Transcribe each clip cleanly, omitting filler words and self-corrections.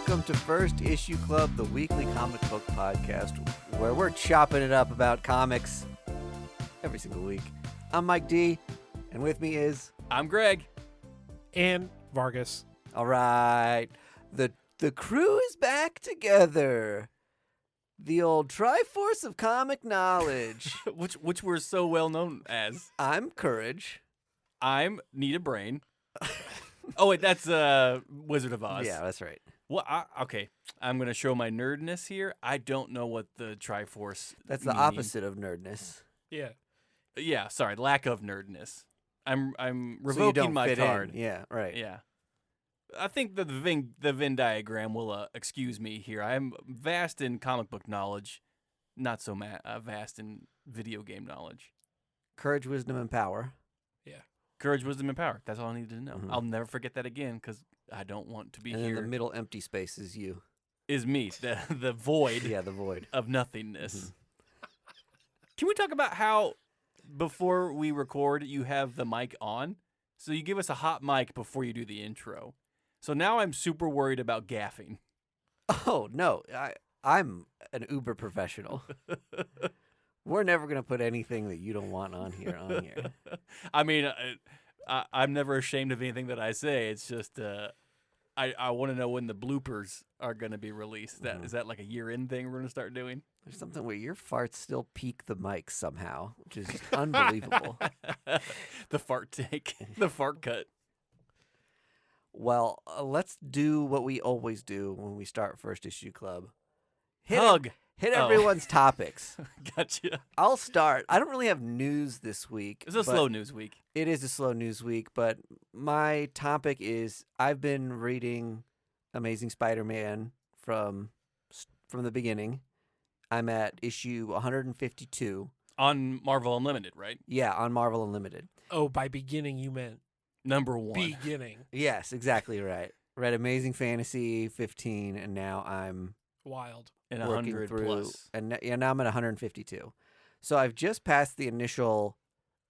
welcome to First Issue Club, the weekly comic book podcast, where we're chopping it up about comics every single week. I'm Mike D, and with me is... I'm Greg. And Vargas. All right, the crew is back together. The old Triforce of comic knowledge. which we're so well known as. I'm Courage. I'm Need a Brain. Oh, wait, that's Wizard of Oz. Yeah, that's right. Well, okay. I'm going to show my nerdness here. I don't know what the Triforce That's the meaning. opposite of nerdness. Yeah. Yeah, sorry, lack of nerdness. I'm So you revoking don't my fit card. in. Yeah, right. Yeah. I think that the Venn diagram will excuse me here. I'm vast in comic book knowledge, not so vast in video game knowledge. Courage, wisdom, and power. Courage, wisdom, and power. That's all I needed to know. Mhm. I'll never forget that again because I don't want to be And here. in the middle empty space is you. Is me, the void Yeah, the void. of nothingness. Mm-hmm. Can we talk about how before we record you have the mic on? So you give us a hot mic before you do the intro. So now I'm super worried about gaffing. Oh, no. I'm an uber professional. We're never going to put anything that you don't want on here. I mean, I'm never ashamed of anything that I say. It's just I want to know when the bloopers are going to be released. Is that like a year-end thing we're going to start doing? There's something where your farts still peak the mic somehow, which is unbelievable. The fart take, the fart cut. Well, let's do what we always do when we start First Issue Club. Hug. Hit Oh. everyone's topics. Gotcha. I'll start. I don't really have news this week. It's a but slow news week. It is a slow news week, but my topic is I've been reading Amazing Spider-Man from the beginning. I'm at issue 152. On Marvel Unlimited, right? Yeah, on Marvel Unlimited. Oh, by beginning you meant Number one. beginning. Yes, exactly right. Read Amazing Fantasy 15, and now I'm Wild. And working 100 through. plus. And now I'm at 152. So I've just passed the initial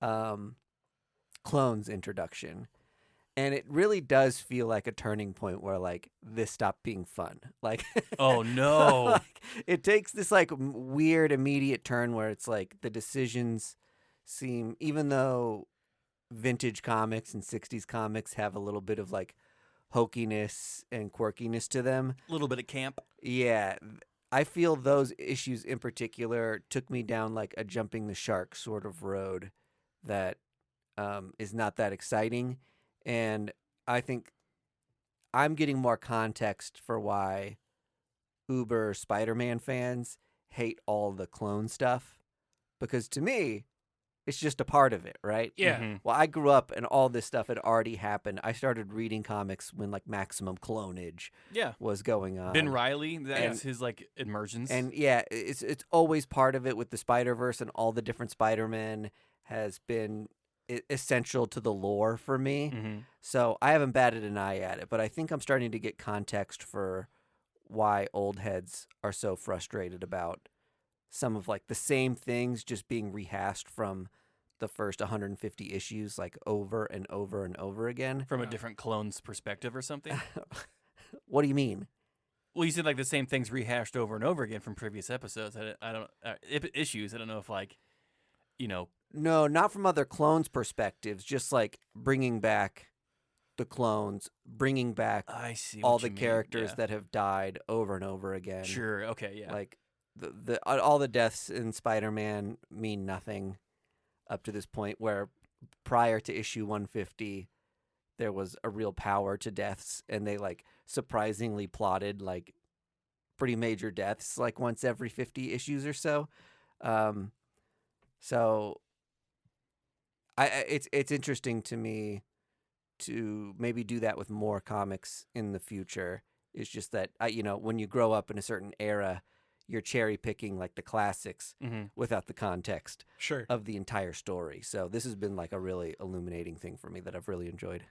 clones introduction, and it really does feel like a turning point where like this stopped being fun. Like, Oh, no. like, it takes this like weird immediate turn where it's like the decisions seem, even though vintage comics and 60s comics have a little bit of like hokiness and quirkiness to them. A little bit of camp. Yeah, I feel those issues in particular took me down like a jumping the shark sort of road that is not that exciting. And I think I'm getting more context for why Uber Spider-Man fans hate all the clone stuff. Because to me, it's just a part of it, right? Yeah. Mhm. Well, I grew up and all this stuff had already happened. I started reading comics when like Maximum Clonage Yeah. was going on. Ben Riley, that's and- his like immersions. And yeah, it's always part of it with the Spider-Verse and all the different Spider-Men has been essential to the lore for me. Mhm. So I haven't batted an eye at it, but I think I'm starting to get context for why old heads are so frustrated about some of like the same things just being rehashed from the first 150 issues like over and over and over again. From a different clone's perspective or something. What do you mean? Well, you said like the same things rehashed over and over again from previous episodes. I don't issues. I don't know if like, you know. No, not from other clones' perspectives, just like bringing back the clones, bringing back I see all what the you mean. characters Yeah. that have died over and over again. Sure. Okay. Yeah. Like all the deaths in Spider-Man mean nothing up to this point, where prior to issue 150 there was a real power to deaths, and they like surprisingly plotted like pretty major deaths like once every 50 issues or so. So it's interesting to me to maybe do that with more comics in the future. It's just that when you grow up in a certain era, you're cherry picking like the classics Mhm. without the context Sure. of the entire story. So this has been like a really illuminating thing for me that I've really enjoyed.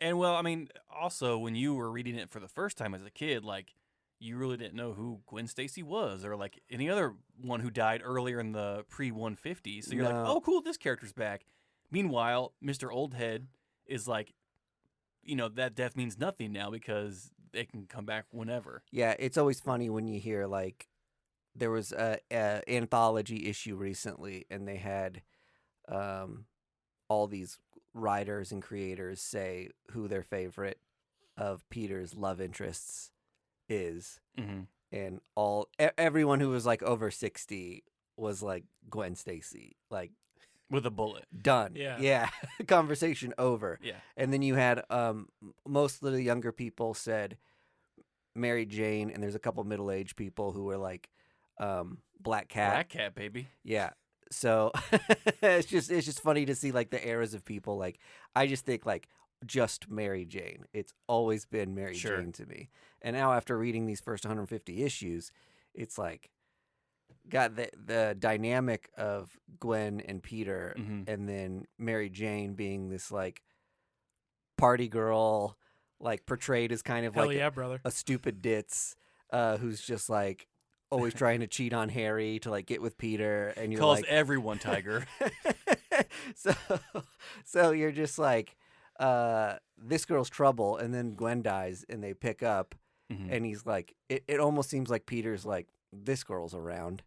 And well, I mean, also when you were reading it for the first time as a kid, like you really didn't know who Gwen Stacy was or like any other one who died earlier in the pre-150s. So you're like, No. oh, cool, this character's back. Meanwhile, Mr. Oldhead is like, that death means nothing now because they can come back whenever. Yeah, it's always funny when you hear like there was a anthology issue recently, and they had all these writers and creators say who their favorite of Peter's love interests is, Mm-hmm. and everyone who was like over 60 was like Gwen Stacy, like With a bullet. done. Yeah. Conversation over. Yeah. And then you had most of the younger people said Mary Jane, and there's a couple middle-aged people who were like Black Cat. Black Cat, baby. Yeah. So it's just funny to see like the eras of people. Like I just think like just Mary Jane. It's always been Mary Sure. Jane to me. And now after reading these first 150 issues, it's like got the dynamic of Gwen and Peter, Mhm. and then Mary Jane being this like party girl, like portrayed as kind of Hell like yeah, brother. a stupid ditz who's just like always trying to cheat on Harry to like get with Peter, and you're Calls like everyone Tiger. so so you're just like this girl's trouble, and then Gwen dies and they pick up, Mhm. and he's like it almost seems like Peter's like this girl's around.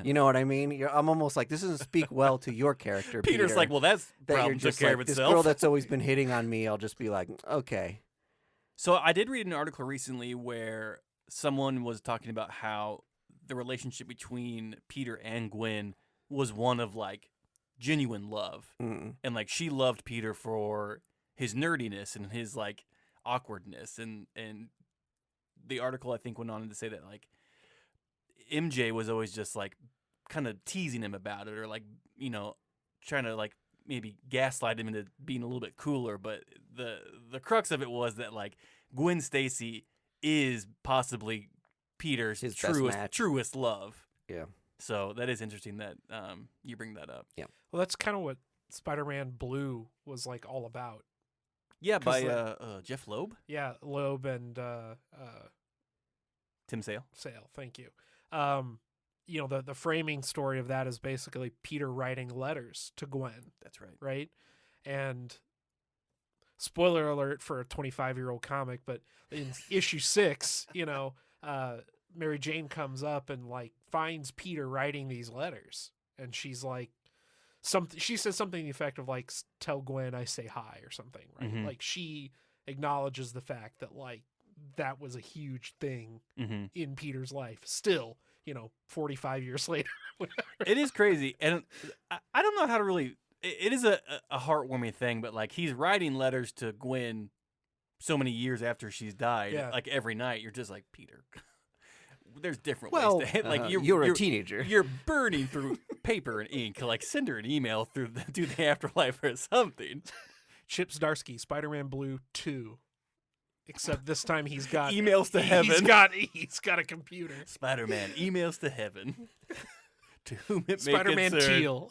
You know what I mean? I'm almost like this doesn't speak well to your character, Peter's Peter, like, well, that's that you're problem took just care like of this itself. girl that's always been hitting on me. I'll just be like, okay. So I did read an article recently where someone was talking about how the relationship between Peter and Gwen was one of like genuine love. Mm-mm. And like she loved Peter for his nerdiness and his like awkwardness, and the article I think went on to say that like MJ was always just like kind of teasing him about it, or like, you know, trying to like maybe gaslight him into being a little bit cooler, but the crux of it was that like Gwen Stacy is possibly Peter's His best match. truest love. Yeah. So that is interesting that you bring that up. Well, that's kind of what Spider-Man Blue was like all about. Yeah, 'Cause by Jeff Loeb, Yeah, Loeb and Tim Sale. Sale. Thank you. You know, the framing story of that is basically Peter writing letters to Gwen, That's right. right? And spoiler alert for a 25-year-old comic, but in issue 6, you know, Mary Jane comes up and like finds Peter writing these letters, and she's like, she says something to the effect of like, tell Gwen I say hi or something, right? Mhm. Like she acknowledges the fact that like that was a huge thing Mm-hmm. in Peter's life. Still, you know, 45 years later. It is crazy, and I don't know how to really. It is a heartwarming thing, but like he's writing letters to Gwen so many years after she's died. Yeah. Like every night, you're just like, Peter. There's different Well, ways to like you're a teenager. You're burning through paper and ink. Like send her an email through the afterlife or something. Chip Zdarsky, Spider-Man Blue 2. Except this time he's got Emails to heaven. He's got a computer. Spider-Man emails to heaven. To whom it may Spider-Man concern. Teal.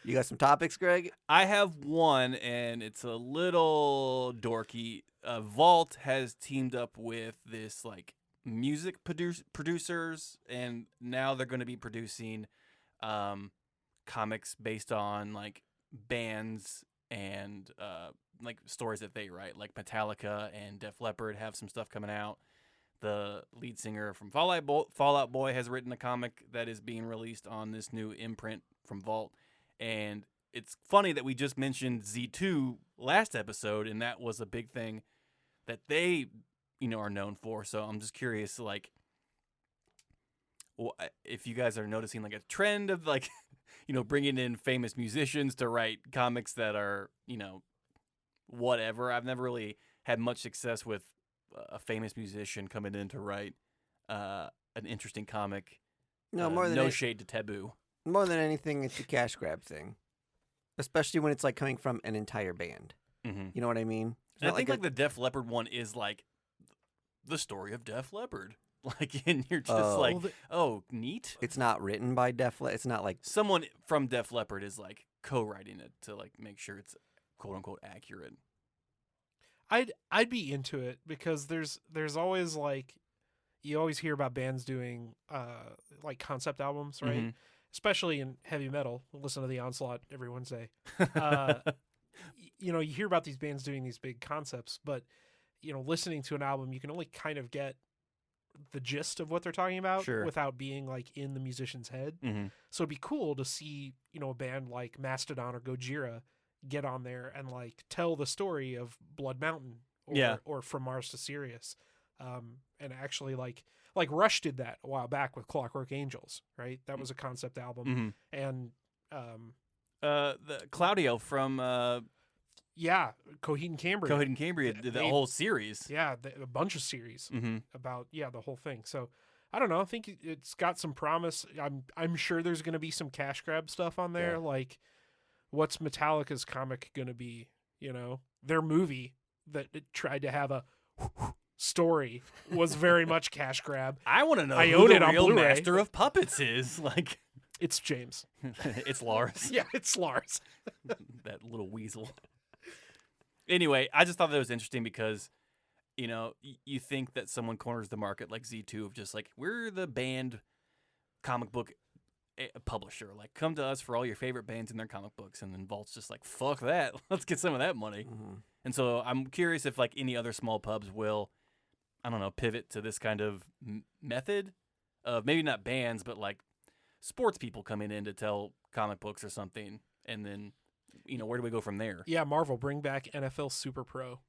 You got some topics, Greg? I have one, and it's a little dorky. Vault has teamed up with this like music producers, and now they're going to be producing comics based on like bands and like stories that they write. Like Metallica and Def Leppard have some stuff coming out. The lead singer from Fallout Boy has written a comic that is being released on this new imprint from Vault. And it's funny that we just mentioned Z2 last episode, and that was a big thing that they, you know, are known for. So I'm just curious, like, if you guys are noticing like a trend of like, you know, bringing in famous musicians to write comics that are, you know, whatever. I've never really had much success with a famous musician coming in to write an interesting comic. No, no shade to Taboo. more than anything, it's a cash grab thing, especially when it's like coming from an entire band. Mm-hmm. You know what I mean? It's And I not think a- like the Def Leppard one is like the story of Def Leppard. Like, and you're just Oh. like, Well, oh, neat. it's not written by Def Leppard. It's not like Someone from Def Leppard is like co-writing it to like make sure it's quote unquote accurate. I'd be into it because there's always like, you always hear about bands doing like concept albums, right? Mhm. Especially in heavy metal. Listen to the Onslaught every Wednesday. You know, you hear about these bands doing these big concepts, but listening to an album, you can only kind of get the gist of what they're talking about Sure. without being like in the musician's head. Mm-hmm. So it'd be cool to see, a band like Mastodon or Gojira get on there and like tell the story of Blood Mountain or From Mars to Sirius. And actually like Rush did that a while back with Clockwork Angels, right? That was a concept album. Mm-hmm. And the Claudio from Coheed and Cambria. Coheed and Cambria did the They- whole series. Yeah, a bunch of series Mm-hmm. about the whole thing. So I don't know. I think it's got some promise. I'm sure there's going to be some cash grab stuff on there. Yeah. Like, what's Metallica's comic going to be? Their movie that it tried to have a story was very much cash grab. I want to know I who own the it on real Blu-ray. master of puppets is. Like, It's James. it's Lars. Yeah, it's Lars. That little weasel. Anyway, I just thought that was interesting because, you think that someone corners the market like Z2 of just like, we're the band comic book publisher. Like, come to us for all your favorite bands and their comic books. And then Vault's just like, fuck that. Let's get some of that money. Mm-hmm. And so I'm curious if like any other small pubs will, I don't know, pivot to this kind of method of maybe not bands, but like sports people coming in to tell comic books or something. And then, where do we go from there? Yeah, Marvel, bring back NFL Super Pro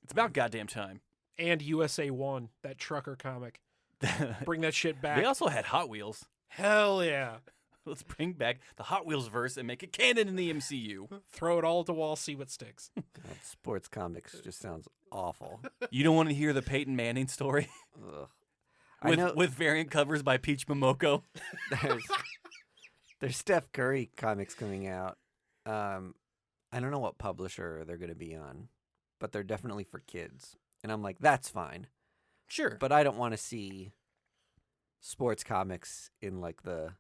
It's about goddamn time. and USA 1, that trucker comic. Bring that shit back. They also had Hot Wheels. Hell yeah. Let's bring back the Hot Wheels verse and make it canon in the MCU. Throw it all at the wall, see what sticks. God, sports comics just sounds awful. You don't want to hear the Peyton Manning story Ugh. I know with variant covers by Peach Momoko? there's Steph Curry comics coming out. I don't know what publisher they're going to be on, but they're definitely for kids. And I'm like, that's fine. Sure. But I don't want to see sports comics in like the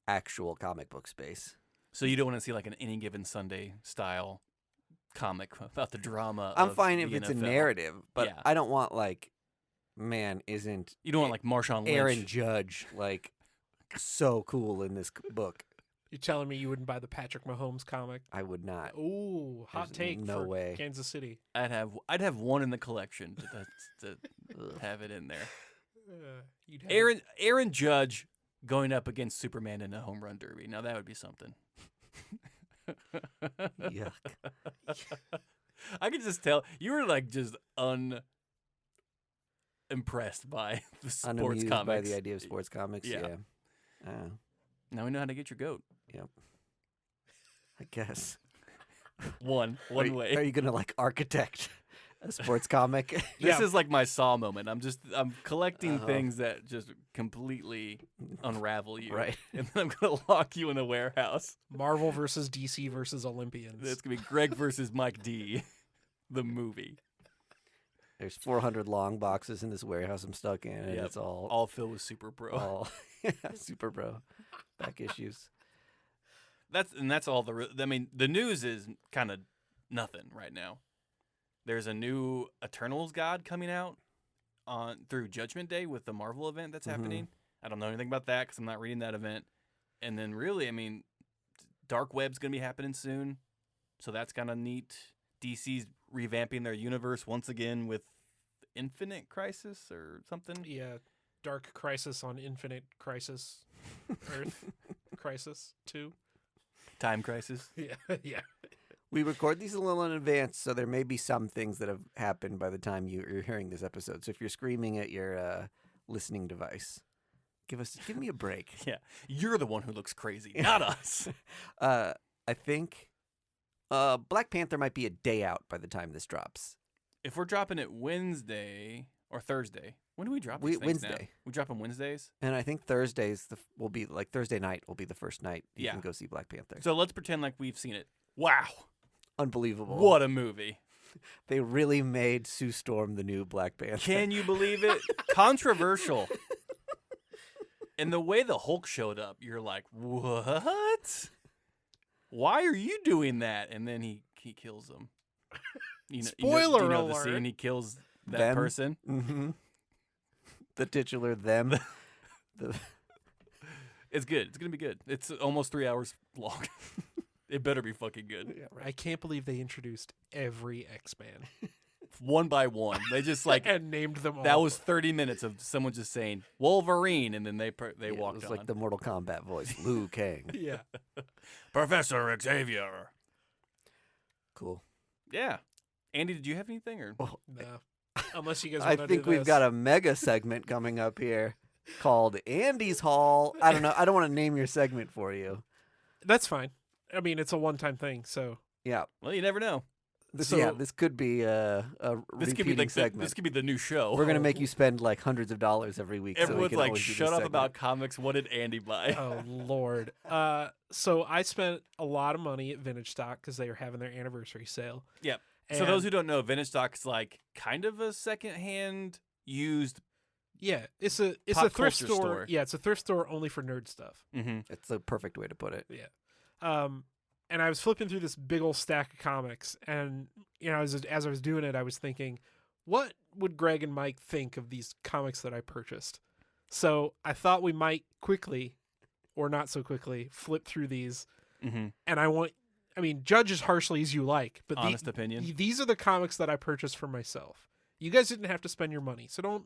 actual comic book space. So you don't want to see like an Any Given Sunday style comic about the drama I'm of fine the if it's a NFL. narrative, but Yeah. I don't want like, man, isn't You don't want like Marshawn Lynch. Aaron Judge like so cool in this book? You're telling me you wouldn't buy the Patrick Mahomes comic? I would not. Ooh, hot There's take no for way. Kansas City. I'd have one in the collection to have it in there. You'd have Aaron Judge going up against Superman in a home run derby. Now that would be something. Yuck. I could just tell you were like just unimpressed by the sports Unamused comics. by the idea of sports comics. Yeah. Yeah. Now we know how to get your goat. I guess. One Are way. you gonna like architect a sports comic? This Yeah. is like my Saw moment. I'm collecting Uh-huh. things that just completely unravel you. Right. And then I'm gonna lock you in a warehouse. Marvel versus DC versus Olympians. It's gonna be Greg versus Mike D, the movie. There's 400 long boxes in this warehouse I'm stuck in, and Yep. it's all All filled with Super Bro. all Super Bro back issues. That's all the news is kind of nothing right now. There's a new Eternals God coming out through Judgment Day with the Marvel event that's Mhm. happening. I don't know anything about that because I'm not reading that event. And then really, Dark Web's gonna be happening soon, so that's kind of neat. DC's revamping their universe once again with Infinite Crisis or something. Yeah, Dark Crisis on Infinite Crisis, Earth Crisis 2. Time Crisis. Yeah, yeah. We record these a little in advance, so there may be some things that have happened by the time you're hearing this episode. So if you're screaming at your listening device, give me a break. Yeah, you're the one who looks crazy, not us. I think Black Panther might be a day out by the time this drops. If we're dropping it Wednesday or Thursday, when do we drop these things now? Wednesday. We drop them Wednesdays. And I think Thursdays will be like Thursday night will be the first night you Yeah. can go see Black Panther. So let's pretend like we've seen it. Wow, Unbelievable. what a movie! They really made Sue Storm the new Black Panther. Can you believe it? Controversial. And the way the Hulk showed up, you're like, what? Why are you doing that? And then he kills them. Do Spoiler you know the alert. scene? He kills that Them? person. Mm-hmm. The titular them. It's good. It's gonna be good. It's almost 3 hours long. It better be fucking good. I can't believe they introduced every X-Man. one by one. They just like and named them all. that was 30 minutes of someone just saying Wolverine, and then they Yeah, walked it was on. like the Mortal Kombat voice, Liu Kang. yeah. Professor Xavier. Cool. Yeah. Andy, did you have anything or? No. Unless you guys I want to think do we've this. got a mega segment coming up here called Andy's Hall. I don't know. I don't want to name your segment for you. That's fine. I mean, it's a one-time thing, so Yeah. Well, you never know. This could be a This could be repeating like segment. this could be the new show. We're gonna make you spend like hundreds of dollars every week. so we Everyone's can like, always do this shut up segment." about comics. What did Andy buy? oh lord. So I spent a lot of money at Vintage Stock because they were having their anniversary sale. Yep. And So those who don't know, Vintage Stock is like kind of a secondhand used. yeah, it's a pop thrift culture store. Yeah, it's a thrift store only for nerd stuff. Mm-hmm. It's the perfect way to put it. And I was flipping through this big old stack of comics, and as I was doing it, I was thinking, what would Greg and Mike think of these comics that I purchased? So I thought we might quickly, or not so quickly, flip through these. Mm-hmm. And judge as harshly as you like, but Honest opinion. these are the comics that I purchased for myself. You guys didn't have to spend your money, so don't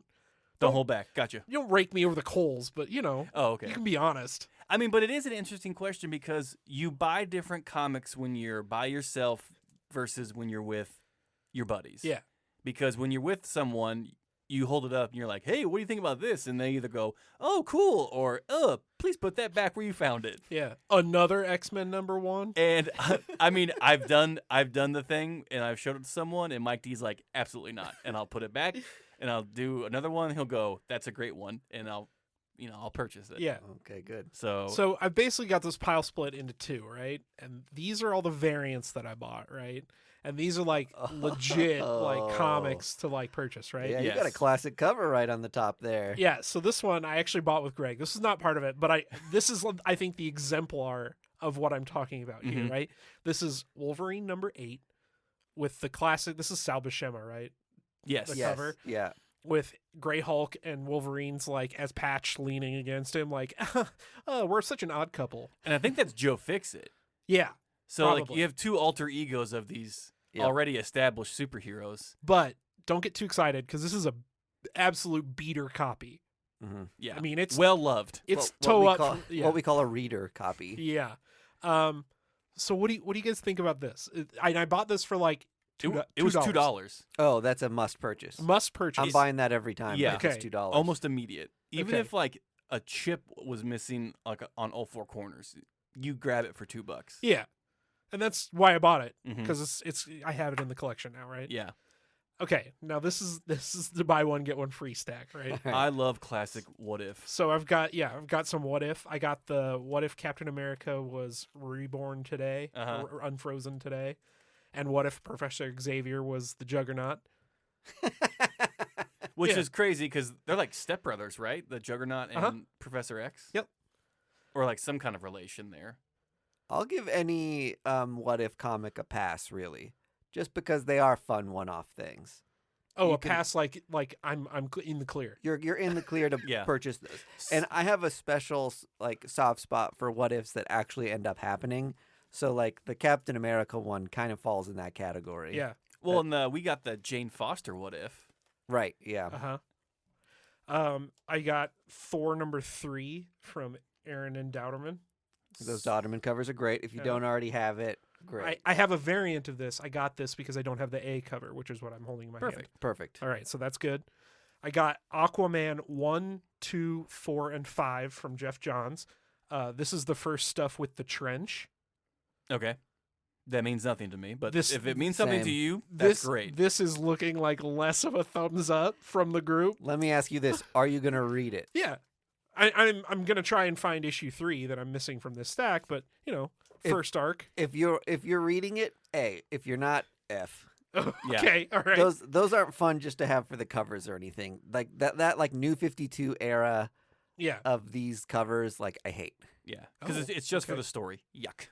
hold back. Gotcha. you don't rake me over the coals. But Oh, okay. you can be honest. I mean, but it is an interesting question because you buy different comics when you're by yourself versus when you're with your buddies. Yeah. Because when you're with someone, you hold it up and you're like, hey, what do you think about this? And they either go, oh, cool, or, please put that back where you found it. Yeah, another X-Men #1. And I mean, I've done the thing and I've showed it to someone and Mike D's like, absolutely not. And I'll put it back and I'll do another one. He'll go, that's a great one. And I'll purchase it. Yeah. Okay, good. So I've basically got this pile split into two, right? And these are all the variants that I bought, right? And these are like legit like comics to like purchase, right? Yeah, you got a Yes. classic cover right on the top there. Yeah, so this one I actually bought with Greg. This is not part of it, but this is I think the exemplar of what I'm talking about here, Mhm. right? This is Wolverine #8 with the classic. This is Sal Buscema, right? yes. the Yes, cover. Yeah. With Grey Hulk and Wolverine's like as Patch leaning against him, like, oh, we're such an odd couple. And I think that's Joe Fixit. Yeah, So like Probably. you have two alter egos of these Yep. already established superheroes. but don't get too excited because this is a absolute beater copy. Mm-hmm. Yeah. I mean, it's well loved. it's what toe we up. call, yeah. what we call a reader copy. Yeah. So what do you guys think about this? I bought this for like It was $2. Oh, that's a must purchase. must purchase. I'm buying that every time. Yeah. if it's Okay. $2. Almost immediate. Even Okay. if like a chip was missing like on all four corners, you grab it for $2. Yeah, and that's why I bought it Mhm. because it's I have it in the collection now, right? Yeah. Okay, now this is the buy one get one free stack, right? All right. I love classic What If. So I've got some What If. I got the What If Captain America was reborn today Uh-huh. or unfrozen today, and What If Professor Xavier was the Juggernaut. Which Yeah. is crazy because they're like stepbrothers, right? The Juggernaut and Uh-huh. Professor X. Yep. Or like some kind of relation there. I'll give any What If comic a pass, really, just because they are fun one-off things. Oh, You a can- pass like I'm in the clear. You're in the clear to Yeah. purchase this. And I have a special like soft spot for what ifs that actually end up happening. So like the Captain America one kind of falls in that category. Yeah. Well, and we got the Jane Foster What If. Right. Yeah. I got Thor #3 from Aaron and Dowderman. Those Dodderman covers are great. If you Yeah. don't already have it, great. I have a variant of this. I got this because I don't have the A cover, which is what I'm holding in my hand. Perfect. Perfect. All right, so that's good. I got Aquaman 1, 2, 4, and 5 from Jeff Johns. This is the first stuff with the trench. Okay. That means nothing to me, but This- if it means something to Same. you, that's This great. This is looking like less of a thumbs up from the group. Let me ask you this: are you gonna read it? Yeah, I'm gonna try and find issue 3 that I'm missing from this stack, but If- first arc. If you're reading it, A. If you're not, F. Okay, all right. Those aren't fun just to have for the covers or anything. Like that like New 52 era Yeah. of these covers, like I hate. Yeah. Because Oh, it's just for okay. the story. Yuck.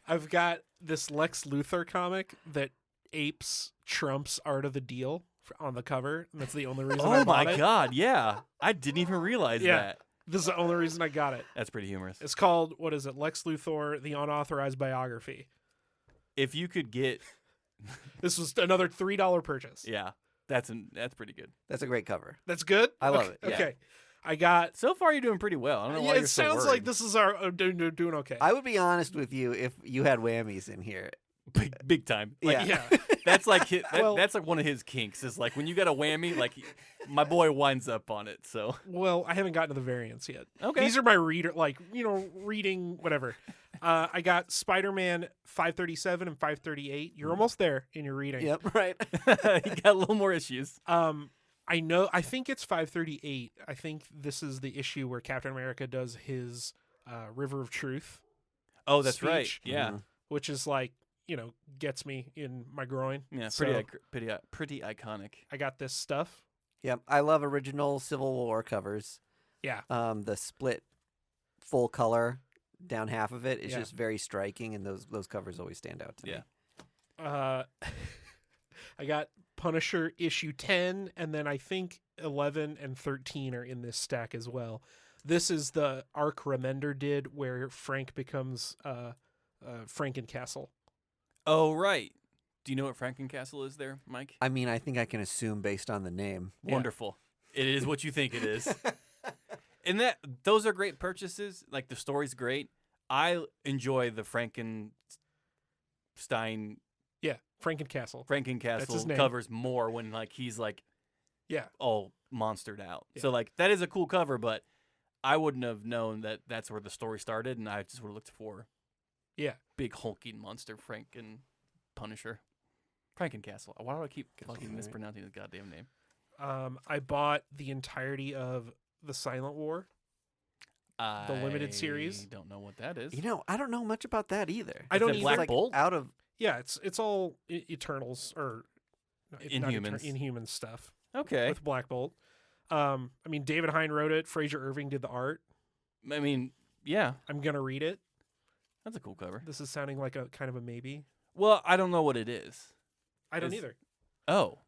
I've got this Lex Luthor comic that apes Trump's Art of the Deal on the cover, and that's the only reason I Oh bought my it. God. Yeah. I didn't even realize Yeah. that. This is the only reason I got it. That's pretty humorous. It's called, what is it? Lex Luthor, the unauthorized biography. if you could get, This was another $3 purchase. yeah, that's pretty good. That's a great cover. That's good. I love Okay, it, yeah. Okay, I got. So far, you're doing pretty well. I don't know why Yeah, you're it so sounds worried. like this is our doing okay. I would be honest with you if you had whammies in here. big time. Like, Yeah. yeah. That's like Well- that's like one of his kinks. Is like when you got a whammy, like my boy winds up on it. So Well, I haven't gotten to the variants yet. okay, These are my reading whatever. I got Spider-Man 537 and 538. You're almost there in your reading. Yep, right. you got a little more issues. I think it's 538. I think this is the issue where Captain America does his River of Truth, Oh, that's right. Speech. Yeah, Mhm. which is like, gets me in my groin. yeah, So- pretty iconic. I got this stuff. Yep. I love original Civil War covers. Yeah. The split full color down half of it is Yeah. just very striking, and those covers always stand out to Yeah. me. I got Punisher issue 10, and then I think 11 and 13 are in this stack as well. This is the arc Remender did where Frank becomes Frankencastle. Oh, right. Do you know what Frankencastle is there, Mike? I mean, I think I can assume based on the name. Yeah. Wonderful. It is what you think it is. And those are great purchases. Like the story's great. I enjoy the Frankenstein Yeah, Frankencastle. That's his Frankencastle name. covers more when like he's like Yeah. all monstered out. Yeah. So like that is a cool cover, but I wouldn't have known that that's where the story started, and I just would have looked for Yeah. big hulking monster Punisher. Frankencastle. Why do I keep fucking Alright. mispronouncing his goddamn name? I bought the entirety of the Silent War. The limited series? I don't know what that is. I don't know much about that either. I don't that either. Black Like Bolt? out of Yeah, it's all Eternals or not Inhumans. Inhuman stuff Okay. with Black Bolt. I mean, David Hine wrote it. Fraser Irving did the art. I mean, yeah, I'm gonna read it. that's a cool cover. This is sounding like a kind of a maybe. Well, I don't know what it is. I don't Is- either. Oh.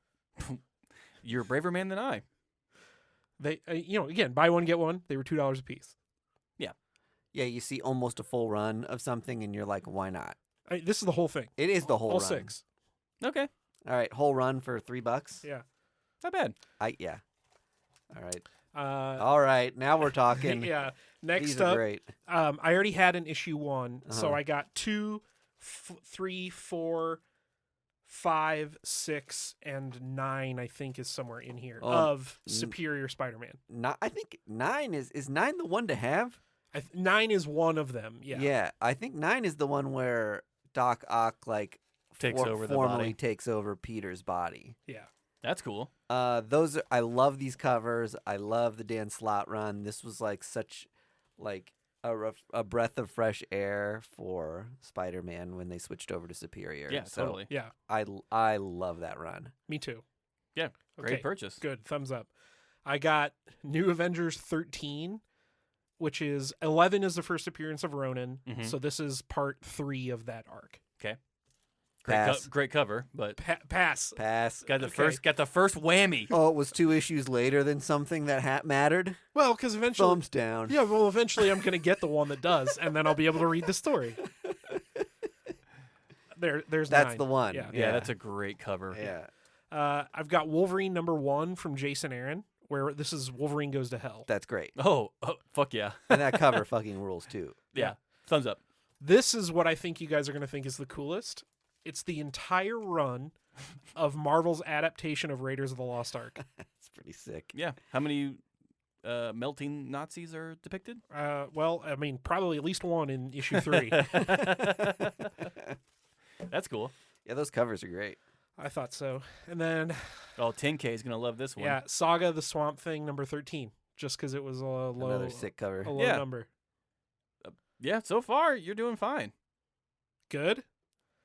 You're a braver man than I. They, again, buy one get one. They were $2 a piece. yeah, you see almost a full run of something, and you're like, why not? This is the whole thing. It is the whole all run. 6. Okay. All right, whole run for $3. Yeah. Not bad. Yeah. All right. Uh, All right. Now we're talking. yeah. These Next are up, great. I already had an issue 1, so Uh-huh. I got 2, 3, 4, 5, 6, and 9. I think is somewhere in here Oh, of Superior Spider-Man. I think 9 is 9 the one to have? 9 is one of them. Yeah. I think 9 is the one where Doc Ock Takes over the formally body. takes over Peter's body. Yeah. That's cool. I love these covers. I love the Dan Slott run. This was like such like a breath of fresh air for Spider-Man when they switched over to Superior. Yeah, So totally. Yeah. I love that run. Me too. Yeah, great Okay, purchase. Good. Thumbs up. I got New Avengers 13, which is 11 is the first appearance of Ronan. Mhm. So this is part 3 of that arc. Pass. Great cover, but Pass. Pass. got the Okay. first whammy. Oh, it was 2 issues later than something that mattered. Well, because eventually, Thumbs down. yeah. Well, eventually, I'm gonna get the one that does, and then I'll be able to read the story. There's That's 9. the one. Yeah. Yeah, that's a great cover. Yeah. I've got Wolverine #1 from Jason Aaron, where this is Wolverine Goes to Hell. That's great. Oh, fuck yeah. And that cover fucking rules too. Yeah. Thumbs up. This is what I think you guys are gonna think is the coolest. It's the entire run of Marvel's adaptation of Raiders of the Lost Ark. It's pretty sick. Yeah. How many melting Nazis are depicted? Well, I mean, probably at least one in issue 3. That's cool. Yeah, those covers are great. I thought so. And then, Oh, 10K is going to love this one. yeah, Saga the Swamp Thing #13, just because it was a low, Another sick cover. a low Yeah. number. Yeah, so far, you're doing fine. Good.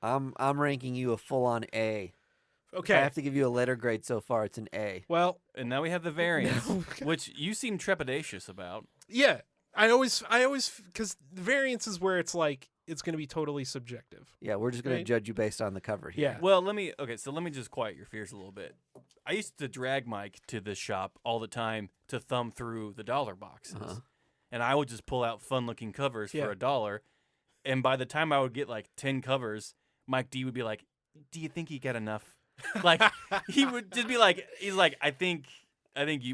I'm ranking you a full on A. If I Okay. have to give you a letter grade so far, it's an A. Well, And now we have the variants, no. which you seem trepidatious about. Yeah. I always, because the variance is where it's like, it's going to be totally subjective. Yeah, we're just gonna Right. judge you based on the cover here. Yeah. Well, let me just quiet your fears a little bit. I used to drag Mike to the shop all the time to thumb through the dollar boxes. Uh-huh. And I would just pull out fun looking covers Yeah. for $1. And by the time I would get like 10 covers, Mike D would be like, "Do you think you got enough?" Like he would just be like, "He's like, I think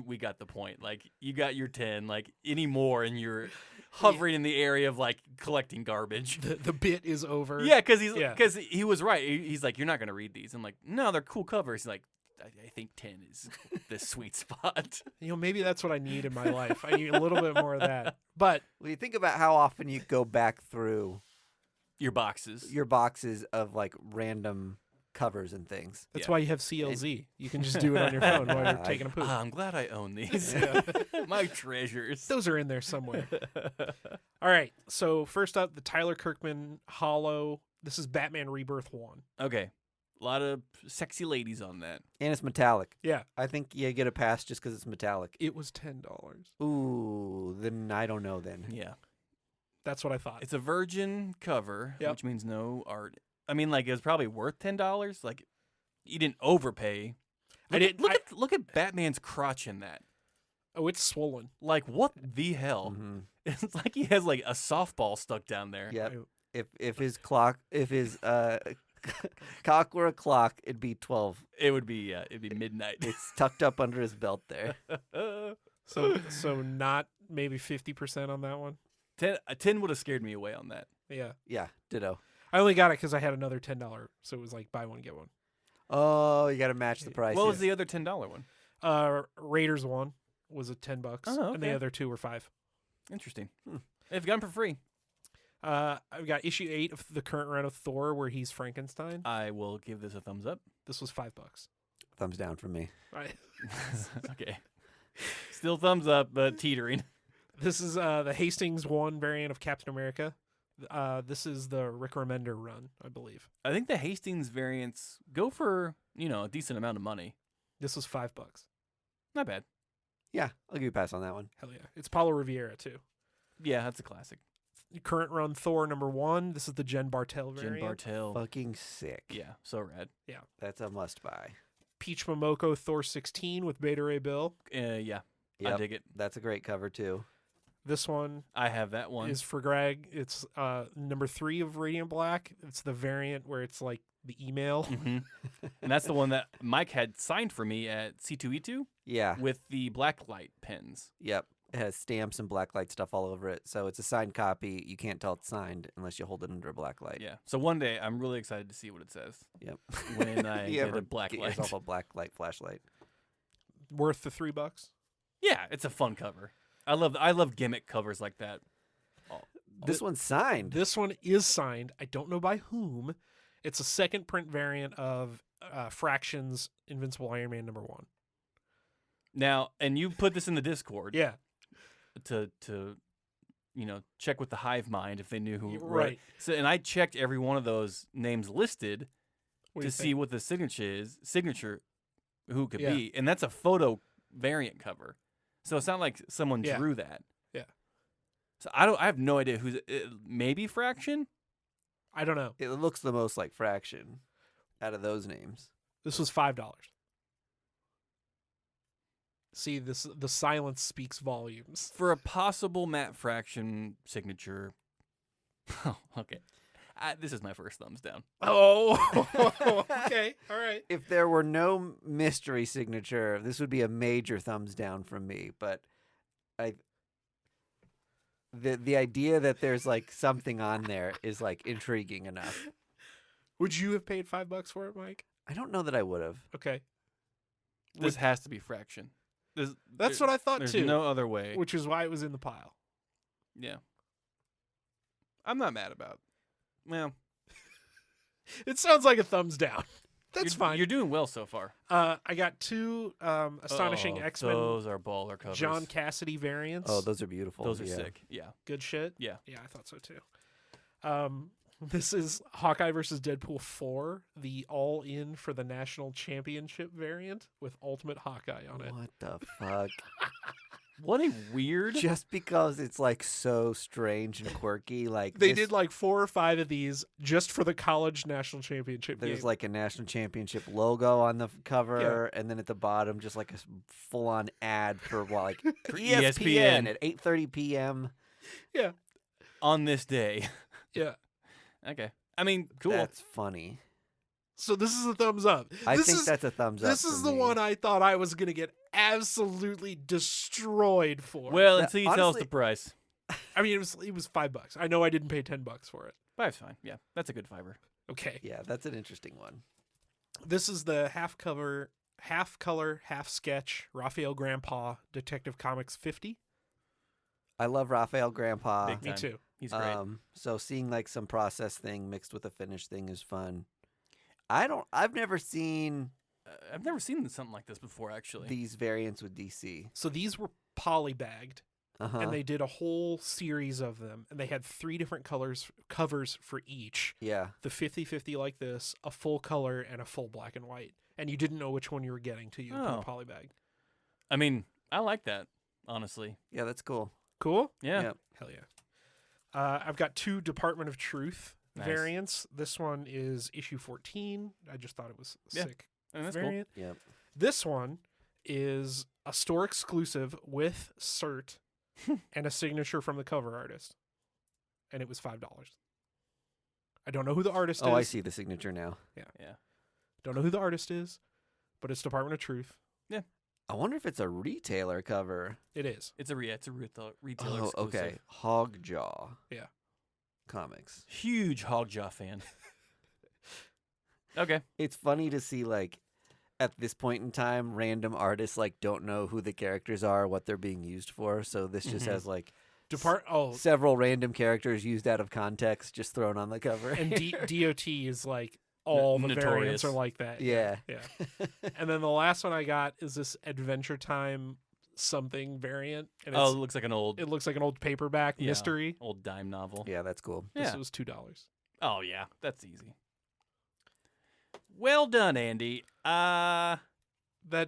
we got the point. Like you got your 10. Like any more, and you're hovering in the area of like collecting garbage." The bit is over. Yeah, because Yeah. he was right. He's like, "You're not gonna read these." I'm like, "No, they're cool covers." He's like, I think 10 is the sweet spot. Maybe that's what I need in my life. I need a little bit more of that. But Well, you think about how often you go back through Your boxes. your boxes of like random covers and things. that's Yeah. why you have CLZ. You can just do it on your phone while you're taking a poop. I'm glad I own these. Yeah. My treasures. Those are in there somewhere. All right. So first up, the Tyler Kirkman Hollow. This is Batman Rebirth 1. Okay. A lot of sexy ladies on that. And it's metallic. Yeah. I think you get a pass just because it's metallic. It was $10. Ooh, then I don't know then. Yeah. That's what I thought. It's a virgin cover, Yep. which means no art. I mean, like, it was probably worth $10. Like, you didn't overpay. Look at Batman's crotch in that. Oh, it's swollen. Like, what the hell? Mhm. It's like he has, like, a softball stuck down there. Yep. I- If his cock were a clock, it'd be 12. It would be, it'd be midnight. It's tucked up under his belt there. So not maybe 50% on that one. 10 would have scared me away on that. Yeah. Yeah, ditto. I only got it because I had another $10. So it was like buy one, get one. Oh, you got to match the price. What was the other $10 one? Raiders one was at $10. Oh, And the okay. other two were $5. Interesting. If you got them for free, I've got issue 8 of the current run of Thor where he's Frankenstein. I will give this a thumbs up. This was $5. Thumbs down from me. Right. Okay. Still thumbs up, but teetering. This is the Hastings 1 variant of Captain America. This is the Rick Remender run, I believe. I think the Hastings variants go for, a decent amount of money. This was $5. Not bad. Yeah, I'll give you a pass on that one. Hell yeah. It's Paulo Rivera too. Yeah, that's a classic. Current run Thor #1. This is the Jen Bartel Jen variant. Bartel. Fucking sick. Yeah, so rad. That's a must buy. Peach Momoko Thor 16 with Beta Ray Bill. Yeah, I Yep, dig it. that's a great cover too. This one I have that one. is for Greg. It's #3 of Radiant Black. It's the variant where it's like the email. Mhm. And that's the one that Mike had signed for me at C2E2 Yeah, with the blacklight pens. yep. It has stamps and blacklight stuff all over it. So it's a signed copy. You can't tell it's signed unless you hold it under a blacklight. Yeah. So one day I'm really excited to see what it says Yep. when I You get ever a blacklight. Get yourself a blacklight flashlight. Worth the $3. Yeah, it's a fun cover. I love gimmick covers like that. This one's signed. This one is signed. I don't know by whom. It's a second print variant of Fractions Invincible Iron Man #1. Now, and you put this in the Discord. Yeah. to check with the hive mind if they knew who You're right. So and I checked every one of those names listed What do to you see think? what the signature who it could Yeah. be, and that's a photo variant cover, so it's not like someone Yeah. drew that. Yeah. So I have no idea who's maybe Fraction. I don't know. It looks the most like Fraction out of those names. This was $5. See, the silence speaks volumes. For a possible Matt Fraction signature. Oh, okay. This is my first thumbs down. Oh, okay, all right. If there were no mystery signature, this would be a major thumbs down from me. But the idea that there's like something on there is like intriguing enough. Would you have paid $5 for it, Mike? I don't know that I would have. Okay, This has to be Fraction. that's what I thought There's too. no other way. Which is why it was in the pile. Yeah. I'm not mad about. Well, It sounds like a thumbs down. That's you're, fine. You're doing well so far. I got two astonishing Oh, X-Men Those are baller covers. John Cassidy variants. Oh, those are beautiful. Those are yeah. sick. Yeah. Good shit. Yeah. Yeah, I thought so too. This is Hawkeye versus Deadpool 4, the all-in for the national championship variant with Ultimate Hawkeye on it. What the fuck? What a weird. Just because it's like so strange and quirky, like They this- did like 4 or 5 of these just for the college national championship There's game. like a national championship logo on the cover, and then at the bottom, just like a full-on ad for like for ESPN. ESPN at 8:30 p.m. On this day. Yeah. Okay. I mean, cool. That's funny. So this is a thumbs up. I This think is, that's a thumbs up. This is for the me. one I thought I was going to get absolutely destroyed for. Well, Now, until you tell us honestly- the price. I mean, it was $5. I know I didn't pay $10 for it. Five's fine. Yeah, that's a good fiver. Okay. Yeah, that's an interesting one. This is the half color, half sketch Raphael Grandpa Detective Comics 50. I love Raphael Grandpa. Big Me time. too. He's great. So seeing like some process thing mixed with a finished thing is fun. I've never seen I've never seen something like this before, actually. these variants with DC. So these were polybagged, Uh-huh. and they did a whole series of them, and they had 3 different covers for each. Yeah. The 50-50 like this, a full color, and a full black and white. And you didn't know which one you were getting till you put Oh. a polybag. I mean, I like that, honestly. Yeah, that's cool. Cool? Yeah. Yeah. Hell yeah. I've got 2 Department of Truth Nice. variants. This one is issue 14. I just thought it was a Yeah. sick And that's cool. variant. Yep. This one is a store exclusive with cert and a signature from the cover artist. And it was $5. I don't know who the artist is. Oh, I see the signature now. Yeah. Don't know who the artist is, but it's Department of Truth. I wonder if it's a retailer cover. It is. It's a retailer Oh, exclusive. okay. Hogjaw. Yeah. Comics. Huge Hogjaw fan. Okay. It's funny to see like at this point in time, random artists like don't know who the characters are, what they're being used for. So this just Mhm. has like Oh, several random characters used out of context, just thrown on the cover. and DOT is like all the variants Notorious. are like that. yeah. Yeah. And then the last one I got is this Adventure Time something variant. And Oh, it's, it looks like an old it looks like an old paperback Yeah. mystery. old dime novel. Yeah, that's cool. This Yeah. was $2. Oh yeah, that's easy. Well done, Andy. That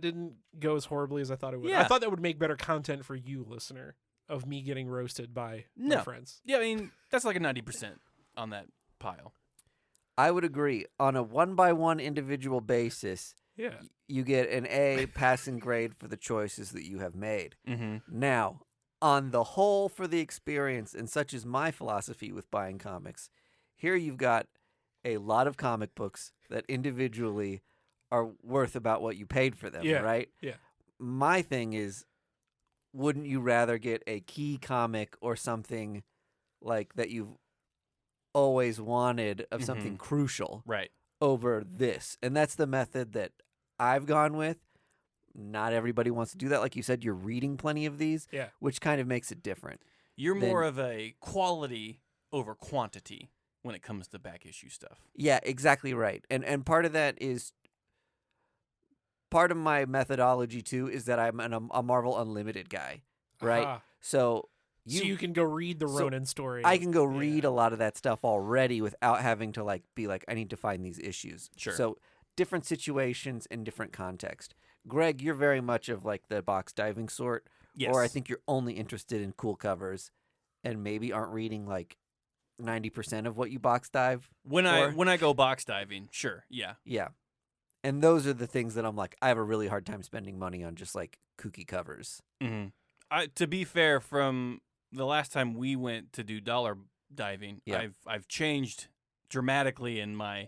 didn't go as horribly as I thought it would. I Yeah. thought that would make better content for you, listener, of me getting roasted by my No. friends. Yeah, I mean that's like a 90% on that pile. I would agree. On a 1-by-1 individual basis, Yeah. you get an A passing grade for the choices that you have made. Mm-hmm. Now, on the whole for the experience, and such is my philosophy with buying comics, here you've got a lot of comic books that individually are worth about what you paid for them, Yeah, right? yeah. My thing is, wouldn't you rather get a key comic or something like that you've always wanted of something crucial Right. over this? And that's the method that I've gone with. Not everybody wants to do that. Like you said, you're reading plenty of these, Yeah. which kind of makes it different. You're Then- more of a quality over quantity when it comes to back issue stuff. Yeah, exactly right. And part of that is part of my methodology too is that I'm a Marvel Unlimited guy, right? Aha. So So you can go read the so Ronin story. I can go Yeah. read a lot of that stuff already without having to like be like I need to find these issues. Sure. So different situations and different context. Greg, you're very much of like the box diving sort, Yes. or I think you're only interested in cool covers, and maybe aren't reading like 90% of what you box dive. when or- I go box diving, sure, yeah. Yeah. And those are the things that I'm like, I have a really hard time spending money on just like kooky covers. Mm-hmm. To be fair, from the last time we went to do dollar diving, Yeah. I've changed dramatically in my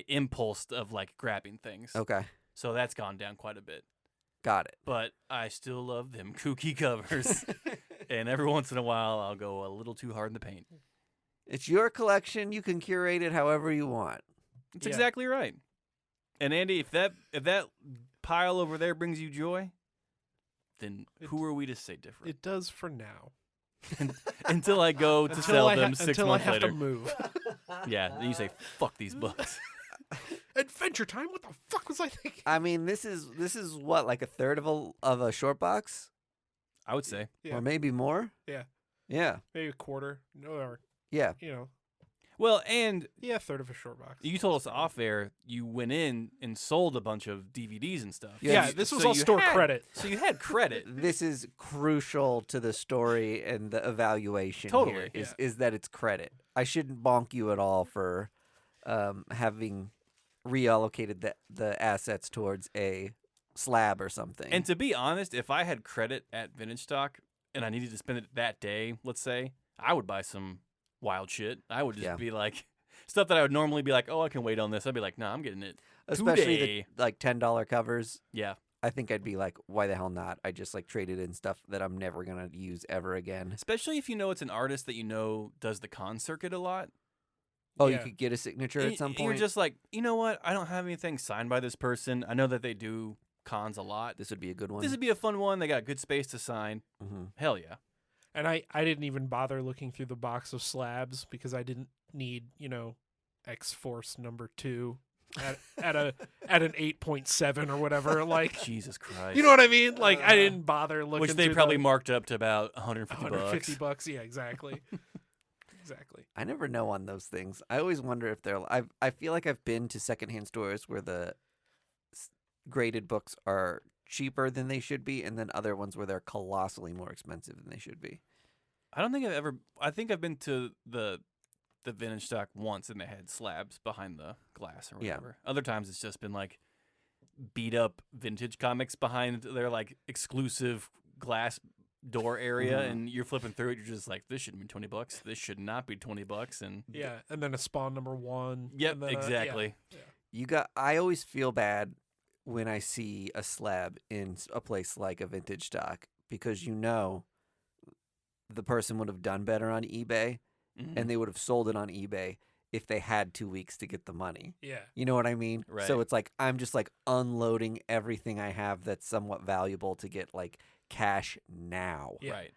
impulse of like grabbing things. Okay. So that's gone down quite a bit. Got it. But I still love them kooky covers. And every once in a while, I'll go a little too hard in the paint. It's your collection. You can curate it however you want. That's Yeah. exactly right. And Andy, if that pile over there brings you joy, then who are we to say different? It does for now. Until I go to sell them 6 until months I have later. to move. Yeah, then you say, "Fuck these books." Adventure Time? What the fuck was I thinking? I mean, this is what, like a third of a short box, I would say. Yeah. or maybe more. Yeah. Yeah. Maybe a quarter. No, or, Yeah. Well, and yeah, a third of a short box. you told us off air you went in and sold a bunch of DVDs and stuff. Yeah, Yeah, you- this was so all you store had- credit. So you had credit. This is crucial to the story and the evaluation. Totally, here, is that it's credit. I shouldn't bonk you at all for having reallocated the assets towards a slab or something. And to be honest, if I had credit at Vintage Stock and I needed to spend it that day, let's say, I would buy some wild shit. I would just Yeah. be like, Stuff that I would normally be like, oh, I can wait on this. I'd be like, nah, I'm getting it. Especially today. the like $10 covers. Yeah. I think I'd be like, why the hell not? I just like traded in stuff that I'm never gonna use ever again. Especially if you know it's an artist that you know does the con circuit a lot. Oh, Yeah. you could get a signature And at some You're point. just like, you know what? I don't have anything signed by this person. I know that they do cons a lot. This would be a good one. This would be a fun one. They got good space to sign. hmm Hell yeah. And I didn't even bother looking through the box of slabs because I didn't need, X-Force number 2 at an 8.7 or whatever. Like, Jesus Christ. you know what I mean? Like, I didn't bother looking. Which they through probably the marked up to about 150 150 bucks. bucks. Yeah, exactly. Exactly. I never know on those things. I always wonder if they're. I feel like I've been to secondhand stores where the graded books are cheaper than they should be, and then other ones where they're colossally more expensive than they should be. I don't think I've ever. I think I've been to the vintage stock once, and they had slabs behind the glass or Yeah. whatever. Other times it's just been like beat up vintage comics behind their like exclusive glass door area, Mhm. and you're flipping through it. You're just like, this shouldn't be $20. This should not be $20. And Yeah, and then a Spawn number 1. yep, and then exactly. I always feel bad when I see a slab in a place like a vintage stock because the person would have done better on eBay Mhm. and they would have sold it on eBay if they had 2 weeks to get the money. Yeah. You know what I mean? Right. So it's like I'm just like unloading everything I have that's somewhat valuable to get like cash now. Yeah. Right.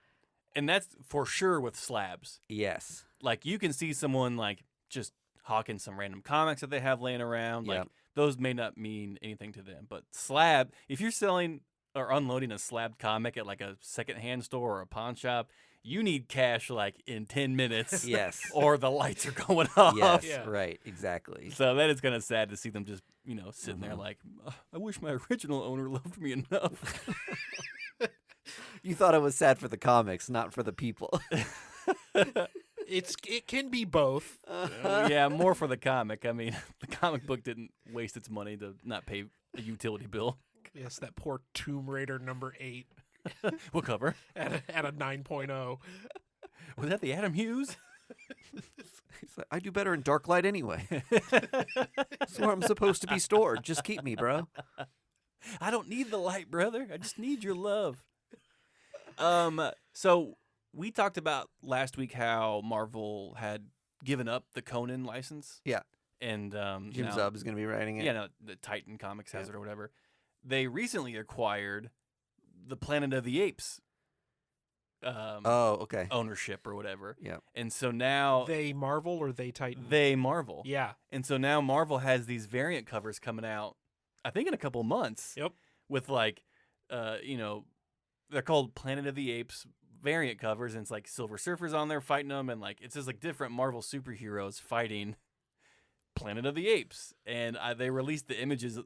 And that's for sure with slabs. Yes. Like you can see someone like just hawking some random comics that they have laying around. Like Yep. those may not mean anything to them. But slab, if you're selling or unloading a slabbed comic at like a secondhand store or a pawn shop, you need cash like in 10 minutes. Yes. Or the lights are going off. Yes. Yeah. Right. Exactly. So that is kind of sad to see them just, sitting there Mhm. like, "Ugh, I wish my original owner loved me enough. You thought it was sad for the comics, not for the people. It can be both. Yeah, more for the comic. I mean, the comic book didn't waste its money to not pay a utility bill. Yes, that poor Tomb Raider number 8 What cover? at a 9.0. Was that the Adam Hughes? He's like, I do better in dark light anyway. It's where I'm supposed to be stored. Just keep me, bro. I don't need the light, brother. I just need your love. So we talked about last week how Marvel had given up the Conan license. Yeah. And Jim now- Zub is going to be writing it. Yeah, no, the Titan Comics has it or whatever. They recently acquired the Planet of the Apes Oh, okay. ownership or whatever. Yeah. And so now They Marvel or they Titan? they Marvel. Yeah. And so now Marvel has these variant covers coming out, I think in a couple of months. Yep. With like, they're called Planet of the Apes variant covers, and it's like Silver Surfer's on there fighting them, and like it's just like different Marvel superheroes fighting Planet of the Apes. And they released the images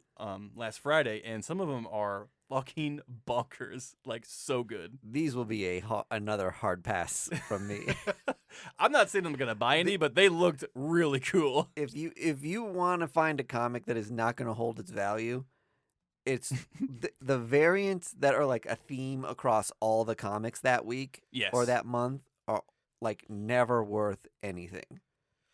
last Friday, and some of them are fucking bonkers, like so good. These will be another hard pass from me. I'm not saying I'm gonna buy any, but they looked really cool. If you want to find a comic that is not going to hold its value, it's the variants that are like a theme across all the comics that week Yes. or that month are like never worth anything.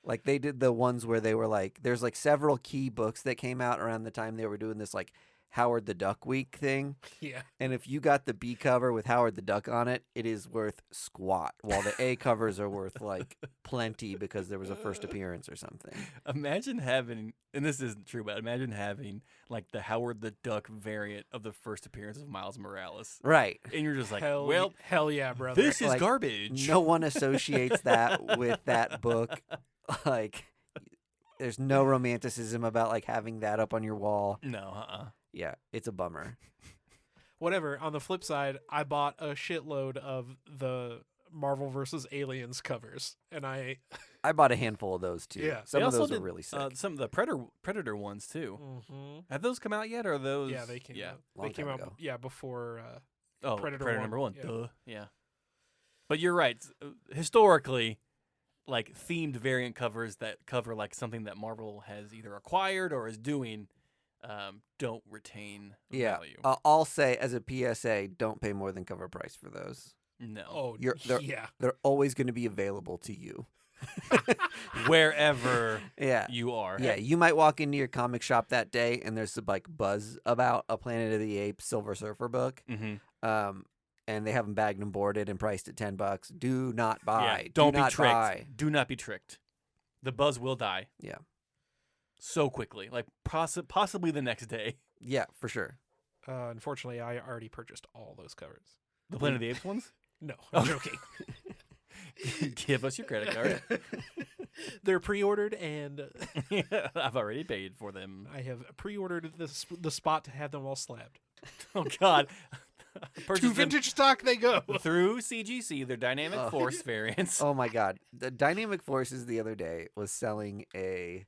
Like they did the ones where they were like, there's like several key books that came out around the time they were doing this like Howard the Duck week thing. Yeah. And if you got the B cover with Howard the Duck on it, it is worth squat, while the A covers are worth like plenty because there was a first appearance or something. Imagine having, and this isn't true, but imagine having like the Howard the Duck variant of the first appearance of Miles Morales. Right. And you're just like, hell yeah, brother. this is Like, garbage. No one associates that with that book. Like, there's no romanticism about like having that up on your wall. No, Yeah, it's a bummer. Whatever. On the flip side, I bought a shitload of the Marvel vs. Aliens covers, and I bought a handful of those too. Yeah. Some They of also those are did, really sick. some of the Predator ones too. Mhm. Have those come out yet? Or are those? Yeah, they came Yeah. out. Long They came time out ago. before Oh, Predator Predator, one, number one. yeah. Duh. Yeah. But you're right. Historically, like themed variant covers that cover like something that Marvel has either acquired or is doing, don't retain Yeah, value. I'll say as a PSA, don't pay more than cover price for those. No. Oh, They're yeah. They're always going to be available to you. wherever Yeah. you are. Yeah, you might walk into your comic shop that day and there's some like buzz about a Planet of the Apes Silver Surfer book. Mm-hmm. And they have them bagged and boarded and priced at $10. Do not buy. Yeah, don't Do be not tricked. buy. Do not be tricked. The buzz will die. Yeah. So quickly, like possibly the next day. Yeah, for sure. Unfortunately, I already purchased all those covers. The Planet of the Apes ones. No, I'm joking. Give us your credit card. They're pre-ordered, and I've already paid for them. I have pre-ordered the spot to have them all slabbed. Oh God. To Purchased them vintage stock they go. through CGC, their Dynamic Oh. Force variants. Oh my God. The Dynamic Forces the other day was selling a,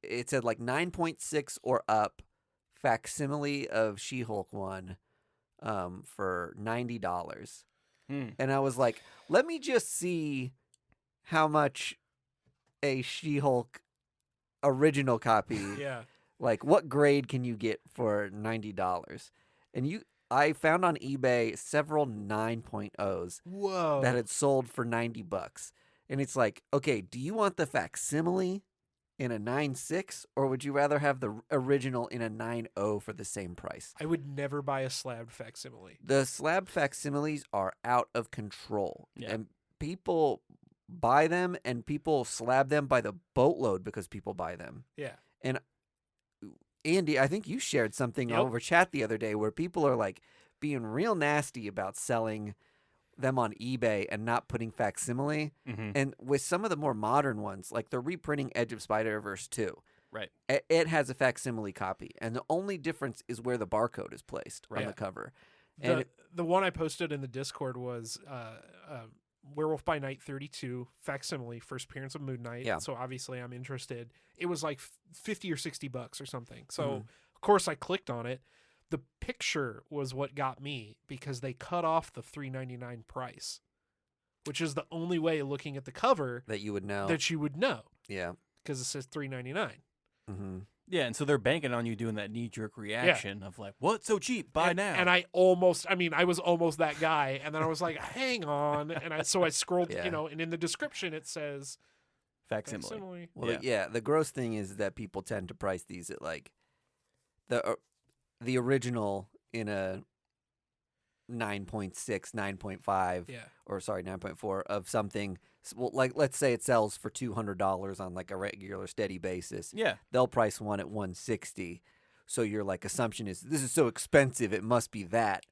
it said like 9.6 or up facsimile of She-Hulk one, for $90. Hmm. And I was like, let me just see how much a She-Hulk original copy, Yeah. like what grade can you get for $90? And I found on eBay several 9.0s Whoa. that had sold for $90. And it's like, okay, do you want the facsimile in a 9.6 or would you rather have the original in a 9.0 for the same price? I would never buy a slabbed facsimile. The slab facsimiles are out of control. Yeah. And people buy them and people slab them by the boatload because people buy them. Yeah. Andy, I think you shared something Yep. over chat the other day where people are like being real nasty about selling them on eBay and not putting facsimile. Mm-hmm. And with some of the more modern ones, like they're reprinting Edge of Spider-Verse 2. Right. It has a facsimile copy. And the only difference is where the barcode is placed on Yeah. the cover. And The one I posted in the Discord was Werewolf by Night 32 facsimile, first appearance of Moon Knight. Yeah. So obviously I'm interested. It was like $50 or $60 or something. So Mhm. of course I clicked on it. The picture was what got me because they cut off the $3.99 price, which is the only way looking at the cover that you would know. that you would know Yeah. because it says $3.99. Mm-hmm. Yeah, and so they're banking on you doing that knee-jerk reaction of like, "What? So cheap? Buy now." And I was almost that guy. And then I was like, hang on. And I scrolled, Yeah. and in the description it says Facsimile. facsimile. Well, yeah. The gross thing is that people tend to price these at like the original in a 9.6, 9.5, Yeah. or sorry, 9.4 of something. Well, like let's say it sells for $200 on like a regular steady basis. Yeah, They'll price one at 160. So your like assumption is this is so expensive, it must be that.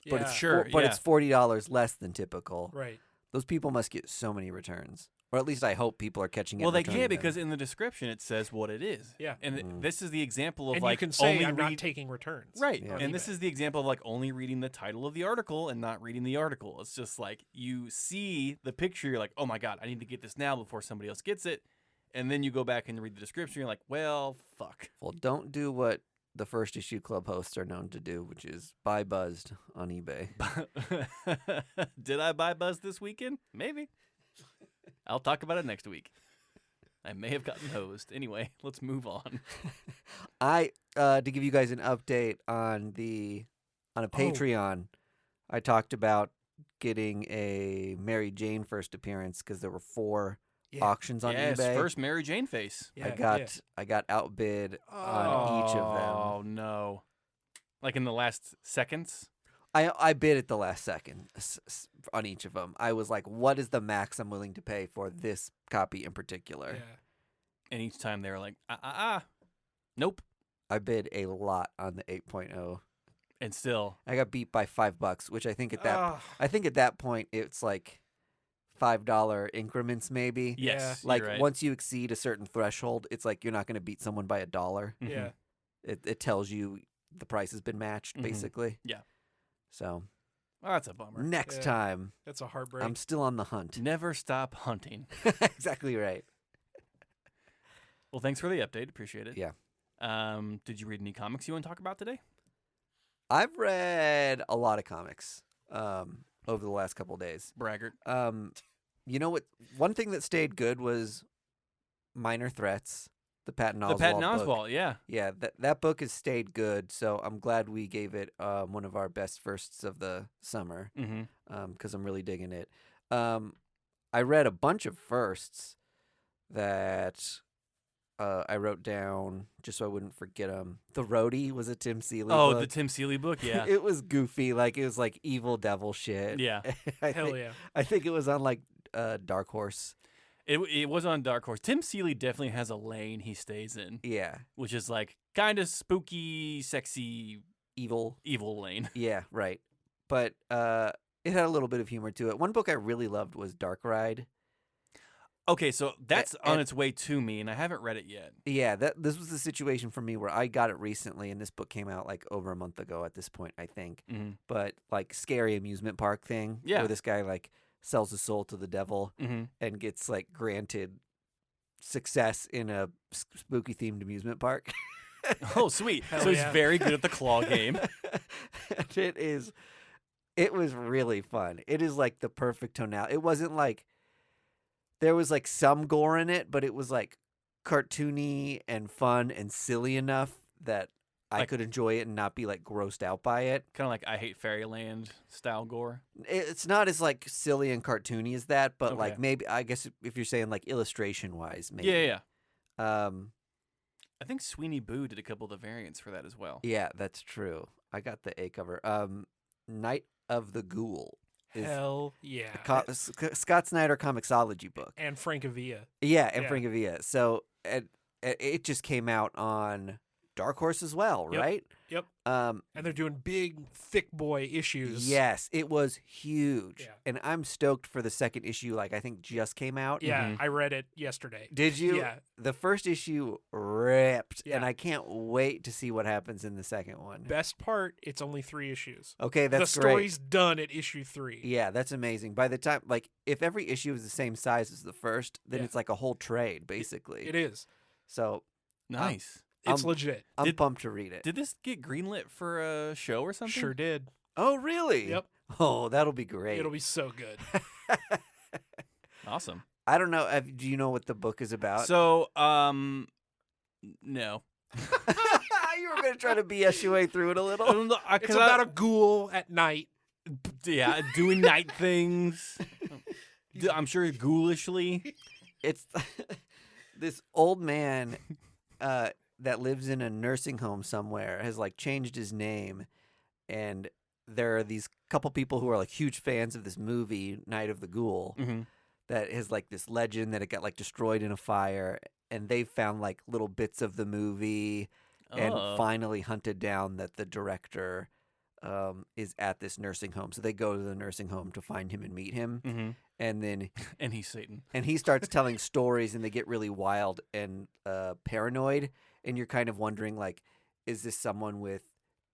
But Yeah. it's Sure, but yeah. it's $40 less than typical. Right. Those people must get so many returns. Or at least I hope people are catching it. well, and they returning can't them. because in the description it says what it is. Yeah. and Mm. this is the example of And like you can say only I'm not read taking returns. right, Yeah. and this is the example of like only reading the title of the article and not reading the article. It's just like you see the picture, you're like, oh my God, I need to get this now before somebody else gets it, and then you go back and read the description, you're like, well, fuck. Well, don't do what the First Issue Club hosts are known to do, which is buy buzzed on eBay. Did I buy Buzz this weekend? Maybe. I'll talk about it next week. I may have gotten hosed. Anyway, let's move on. To give you guys an update on a Patreon, I talked about getting a Mary Jane first appearance because there were 4 Yeah. auctions on yes, eBay. first Mary Jane face. Yeah. I got outbid on each of them. Oh no! Like in the last seconds. I bid at the last second on each of them. I was like, what is the max I'm willing to pay for this copy in particular? Yeah. And each time they were like, nope. I bid a lot on the 8.0. And still, I got beat by $5, which I think at that Ah, I think at that point it's like $5 increments maybe. yes. Like you're right. once you exceed a certain threshold, it's like you're not going to beat someone by $1. Mhm. yeah. It tells you the price has been matched Mhm. basically. Yeah. So Oh, that's a bummer. next Yeah. time, That's a heartbreak. I'm still on the hunt. Never stop hunting. Exactly right. Well, thanks for the update. Appreciate it. Yeah. Did you read any comics you want to talk about today? I've read a lot of comics over the last couple days. Braggart. You know what? One thing that stayed good was Minor Threats, the Patton Oswalt The Patton book. Oswalt, yeah. Yeah, that book has stayed good, so I'm glad we gave it one of our best firsts of the summer Mm-hmm. because I'm really digging it. I read a bunch of firsts that I wrote down just so I wouldn't forget them. The Roadie was a Tim Seeley Oh, book. the Tim Seeley book, yeah. It was goofy, like it was like evil devil shit. Yeah. Hell yeah. I think it was on like Dark Horse. It was on Dark Horse. Tim Seeley definitely has a lane he stays in, Yeah, which is like kind of spooky, sexy, evil. lane. Yeah, right. But it had a little bit of humor to it. One book I really loved was Dark Ride. Okay, so that's on and- its way to me, and I haven't read it yet. Yeah, this was the situation for me where I got it recently, and this book came out like over a month ago at this point, I think. Mm-hmm. But like scary amusement park thing, Yeah. where this guy like sells his soul to the devil Mm-hmm. and gets like granted success in a spooky themed amusement park. Oh, sweet. Hell So he's yeah. very good at the claw game. And it was really fun. It is like the perfect tonality. It wasn't like there was like some gore in it, but it was like cartoony and fun and silly enough that I Like- could enjoy it and not be like grossed out by it. Kind of like I Hate Fairyland style gore. It's not as like silly and cartoony as that, but Okay. like maybe I guess if you're saying like illustration wise, maybe. Yeah. I I think Sweeney Boo did a couple of the variants for that as well. yeah, that's true. I got the A cover. Night of the Ghoul is Hell yeah. a Scott Snyder comicsology book. And Francavilla. Yeah, and Yeah. Francavilla. So it just came out on Dark Horse as well, Yep. right? Yep. Um, And they're doing big, thick boy issues. yes, it was huge, Yeah. and I'm stoked for the second issue. Like I think just came out. Yeah, Mhm. I read it yesterday. Did you? Yeah. The first issue ripped, and Yeah. I can't wait to see what happens in the second one. Best part, it's only 3 issues. Okay, that's the great. story's done at issue 3. Yeah, that's amazing. By the time, like, if every issue is the same size as the first, then Yeah. it's like a whole trade, basically. It is. So Nice. It's I'm- legit. I'm Did- pumped to read it. Did this get greenlit for a show or something? Sure did. Oh, really? Yep. Oh, that'll be great. It'll be so good. Awesome. I don't know. Do you know what the book is about? So, no. You were going to try to BS your way through it a little. It's about a ghoul at night. yeah, doing night things. I'm sure ghoulishly. It's this old man that lives in a nursing home somewhere has like changed his name, and there are these couple people who are like huge fans of this movie Night of the Ghoul Mm-hmm. that has like this legend that it got like destroyed in a fire, and they've found like little bits of the movie and finally hunted down that the director is at this nursing home. So they go to the nursing home to find him and meet him, Mm-hmm. and then And he's Satan. he starts telling stories, and they get really wild and paranoid, and you're kind of wondering like, is this someone with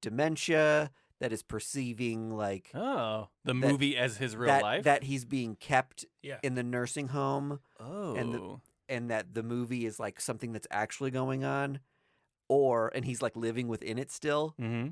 dementia that is perceiving like Oh, the That- movie as his real that life. that he's being kept Yeah. in the nursing home, oh, and that the movie is like something that's actually going on, and he's like living within it still, mm-hmm.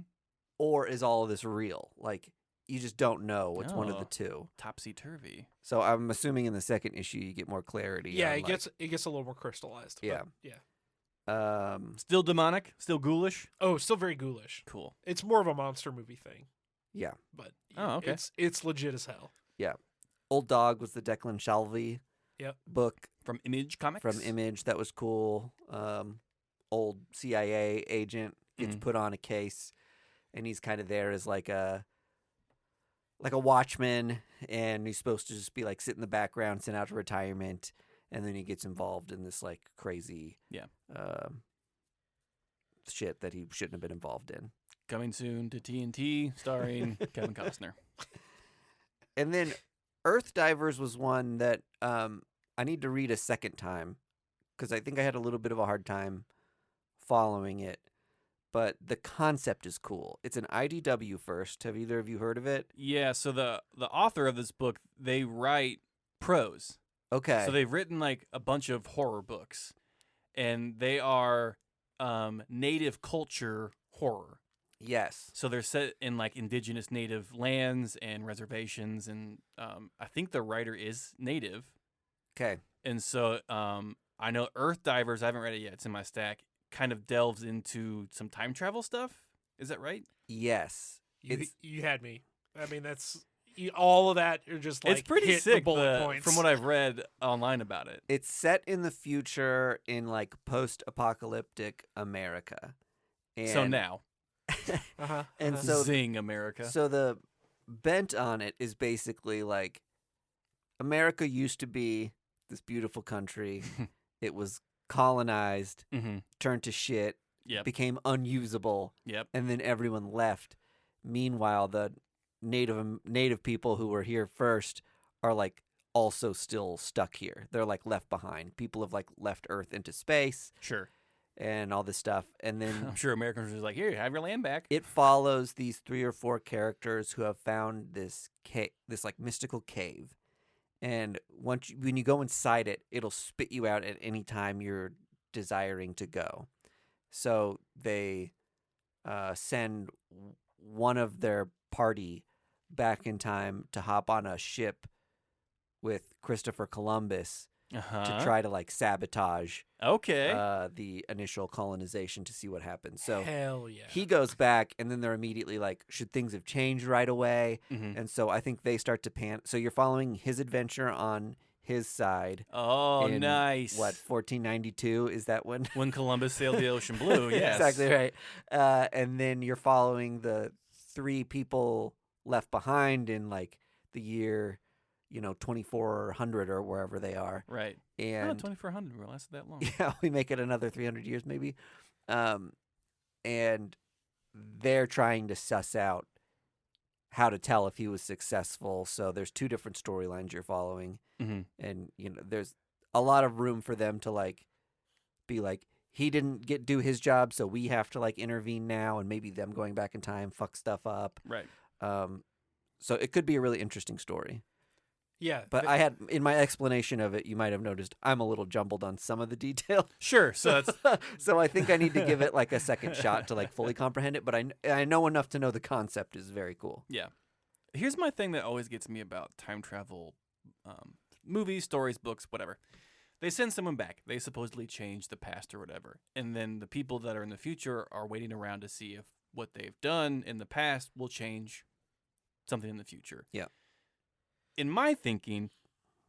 or is all of this real? Like you just don't know. It's one of the Oh. two. Topsy turvy. So I'm assuming in the second issue you get more clarity. Yeah, on, it gets a little more crystallized. but Yeah. Yeah. Still demonic. Still ghoulish. Oh, still very ghoulish. Cool. It's more of a monster movie thing, yeah. but Oh, okay. it's legit as hell. Old Dog was the Declan Shalvey Yep. book From Image Comics. from Image. That was cool. Old CIA agent gets Mhm. put on a case, and he's kind of there as like a watchman, and he's supposed to just be like sit in the background, sent out to retirement, and then he gets involved in this like crazy Yeah. shit that he shouldn't have been involved in. Coming soon to TNT, starring Kevin Costner. And then Earth Divers was one that I need to read a second time because I think I had a little bit of a hard time following it. But the concept is cool. It's an IDW first. Have either of you heard of it? Yeah. So the author of this book, they write prose. Okay. So they've written like a bunch of horror books, and they are native culture horror. yes. So they're set in like indigenous native lands and reservations, and I think the writer is native. Okay. And so I know Earth Divers, I haven't read it yet, it's in my stack, kind of delves into some time travel stuff. Is that right? Yes. You, It's- you had me. I mean, that's all of that are just like it's pretty hit sick the bullet points. from what I've read online about it. It's set in the future in like post-apocalyptic America. And, So now, uh-huh, and uh-huh. so zing America. So the bent on it is basically like America used to be this beautiful country. It was colonized, Mm-hmm. turned to shit, Yep. became unusable, Yep. and then everyone left. Meanwhile, the native people who were here first are like also still stuck here. They're like left behind. People have like left Earth into space Sure. and all this stuff. And then I'm sure Americans are just like, here, have your land back. it follows these 3 or 4 characters who have found this this like mystical cave. And when you go inside it, it'll spit you out at any time you're desiring to go. So they send one of their party back in time to hop on a ship with Christopher Columbus Uh-huh. to try to like sabotage Okay. the initial colonization to see what happens. So Hell yeah. he goes back, and then they're immediately like, should things have changed right away? Mhm. And so I think they start to So you're following his adventure on his side. Oh, in, nice. What, 1492? Is that when? When Columbus sailed the ocean blue, yes. Exactly right. And then you're following the 3 people left behind in like the year, 2400 or wherever they are. Right. And 2400 will last that long. yeah, we make it another 300 years maybe. And they're trying to suss out how to tell if he was successful. So there's 2 different storylines you're following. Mm-hmm. And, there's a lot of room for them to like be like, he didn't do his job, so we have to like intervene now, and maybe them going back in time fuck stuff up. Right. So it could be a really interesting story. Yeah. But I had, in my explanation of it, you might have noticed I'm a little jumbled on some of the detail. Sure. So that's So I think I need to give it like a second shot to like fully comprehend it. But I know enough to know the concept is very cool. yeah. Here's my thing that always gets me about time travel, movies, stories, books, whatever. They send someone back. They supposedly change the past or whatever, and then the people that are in the future are waiting around to see if what they've done in the past will change something in the future. Yeah. In my thinking,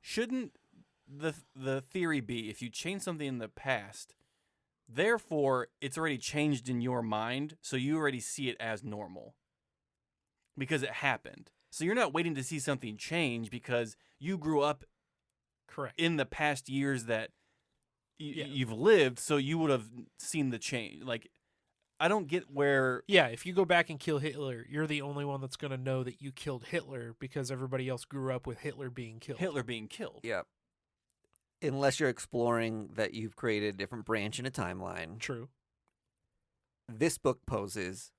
shouldn't the theory be if you change something in the past, therefore it's already changed in your mind, so you already see it as normal because it happened. So you're not waiting to see something change because you grew up Correct. in the past years that Yeah. you've lived, so you would have seen the change. Like, I don't get where. Yeah, if you go back and kill Hitler, you're the only one that's going to know that you killed Hitler because everybody else grew up with Hitler being killed. Hitler being killed. Yeah. Unless you're exploring that you've created a different branch in a timeline. True. This book poses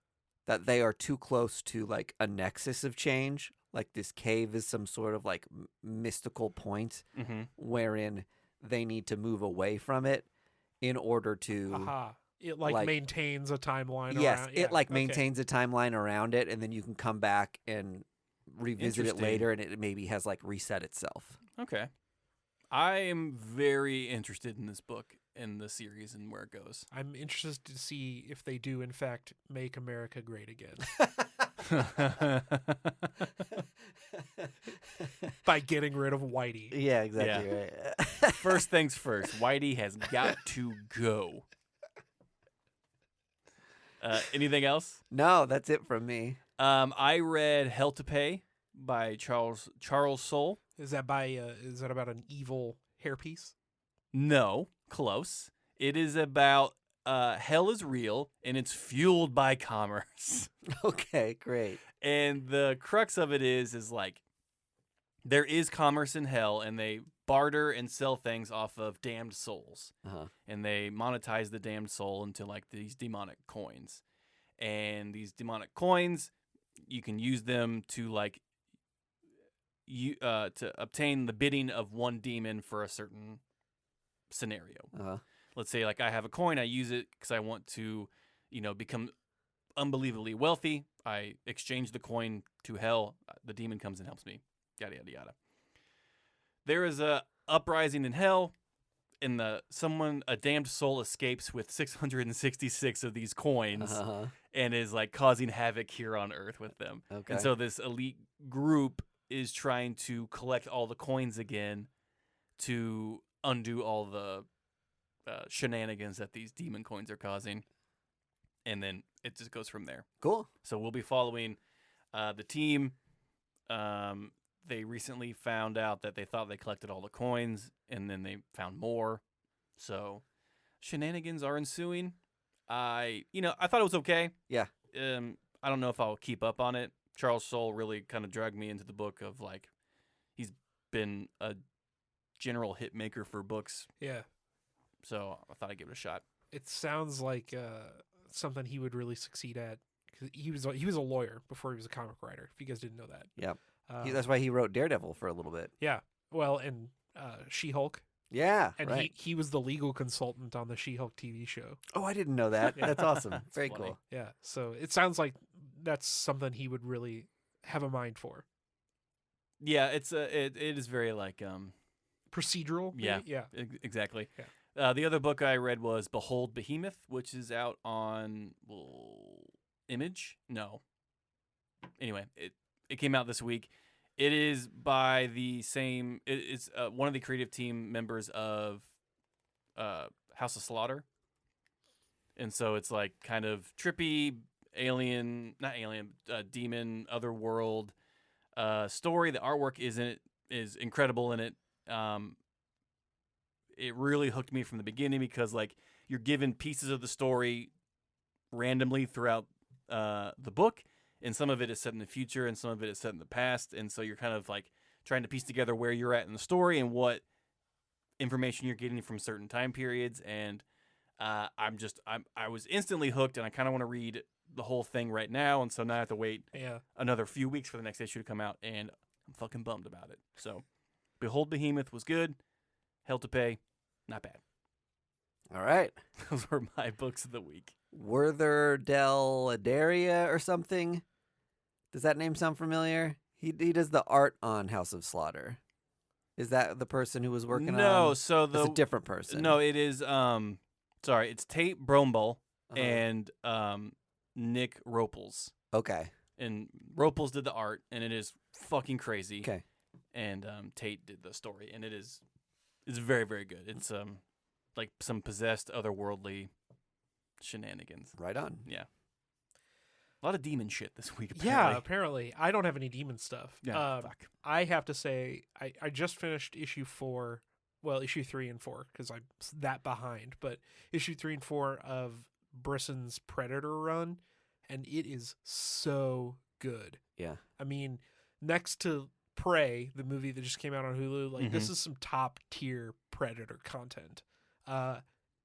that they are too close to like a nexus of change. Like this cave is some sort of like mystical point Mm-hmm. wherein they need to move away from it in order to. Aha. It like, like- maintains a timeline Yes, around. it like okay. maintains a timeline around it, and then you can come back and revisit it Interesting. later, and it maybe has like reset itself. Okay. I am very interested in this book and the series and where it goes. I'm interested to see if they do in fact make America great again by getting rid of Whitey. Yeah, exactly right. First things first, Whitey has got to go. Anything else? No, that's it from me. I read Hell to Pay by Charles Soule. Is that is that about an evil hairpiece? No, close. It is about hell is real and it's fueled by commerce. Okay, great. And the crux of it is like there is commerce in hell, and they barter and sell things off of damned souls. Uh-huh. And they monetize the damned soul into like these demonic coins. And these demonic coins, you can use them to like to obtain the bidding of one demon for a certain scenario. Uh-huh. Let's say like I have a coin, I use it because I want to, become unbelievably wealthy. I exchange the coin to hell. The demon comes and helps me. Yada yada yada. There is a uprising in hell, and a damned soul escapes with 666 of these coins Uh-huh. and is like causing havoc here on Earth with them. Okay. And so this elite group is trying to collect all the coins again to undo all the shenanigans that these demon coins are causing. And then it just goes from there. Cool. So we'll be following the team. They recently found out that they thought they collected all the coins, and then they found more. So shenanigans are ensuing. I thought it was okay. Yeah. I don't know if I'll keep up on it. Charles Soule really kind of dragged me into the book of like, he's been a general hit maker for books. Yeah. So I thought I'd give it a shot. It sounds like something he would really succeed at. 'Cause he was a lawyer before he was a comic writer. If you guys didn't know that. Yep. That's why he wrote Daredevil for a little bit. Yeah. Well, and She-Hulk. Yeah. And right. he was the legal consultant on the She-Hulk TV show. Oh, I didn't know that. Yeah. That's awesome. Very funny. cool. Yeah. So it sounds like that's something he would really have a mind for. Yeah, it is very like Procedural. Yeah. Maybe? Yeah. exactly. Yeah. The other book I read was Behold Behemoth, which is out on Image. No. Anyway, it came out this week. It is by the same. It's one of the creative team members of House of Slaughter, and so it's like kind of trippy demon, otherworld story. The artwork is incredible in it. It really hooked me from the beginning because like you're given pieces of the story randomly throughout the book. And some of it is set in the future, and some of it is set in the past, and so you're kind of like trying to piece together where you're at in the story and what information you're getting from certain time periods. And I was instantly hooked, and I kind of want to read the whole thing right now, and so now I have to wait another few weeks for the next issue to come out, and I'm fucking bummed about it. So, Behold Behemoth was good, Hell to Pay, not bad. All right. Those were my books of the week. Werther Del Adaria or something. Does that name sound familiar? He does the art on House of Slaughter. Is that the person who was working on? No, so That's a different person. No, it is it's Tate Bromball and Nick Ropels. Okay. And Ropels did the art, and it is fucking crazy. Okay. And Tate did the story, and it's very, very good. It's like some possessed otherworldly shenanigans. Right on. Yeah. A lot of demon shit this week, Yeah, apparently. apparently. I don't have any demon stuff. Yeah, fuck. I have to say, I just finished issue 4, well, issue 3 and 4, because I'm that behind, but issue 3 and 4 of Brisson's Predator run, and it is so good. Yeah. I mean, next to Prey, the movie that just came out on Hulu, like this is some top tier Predator content.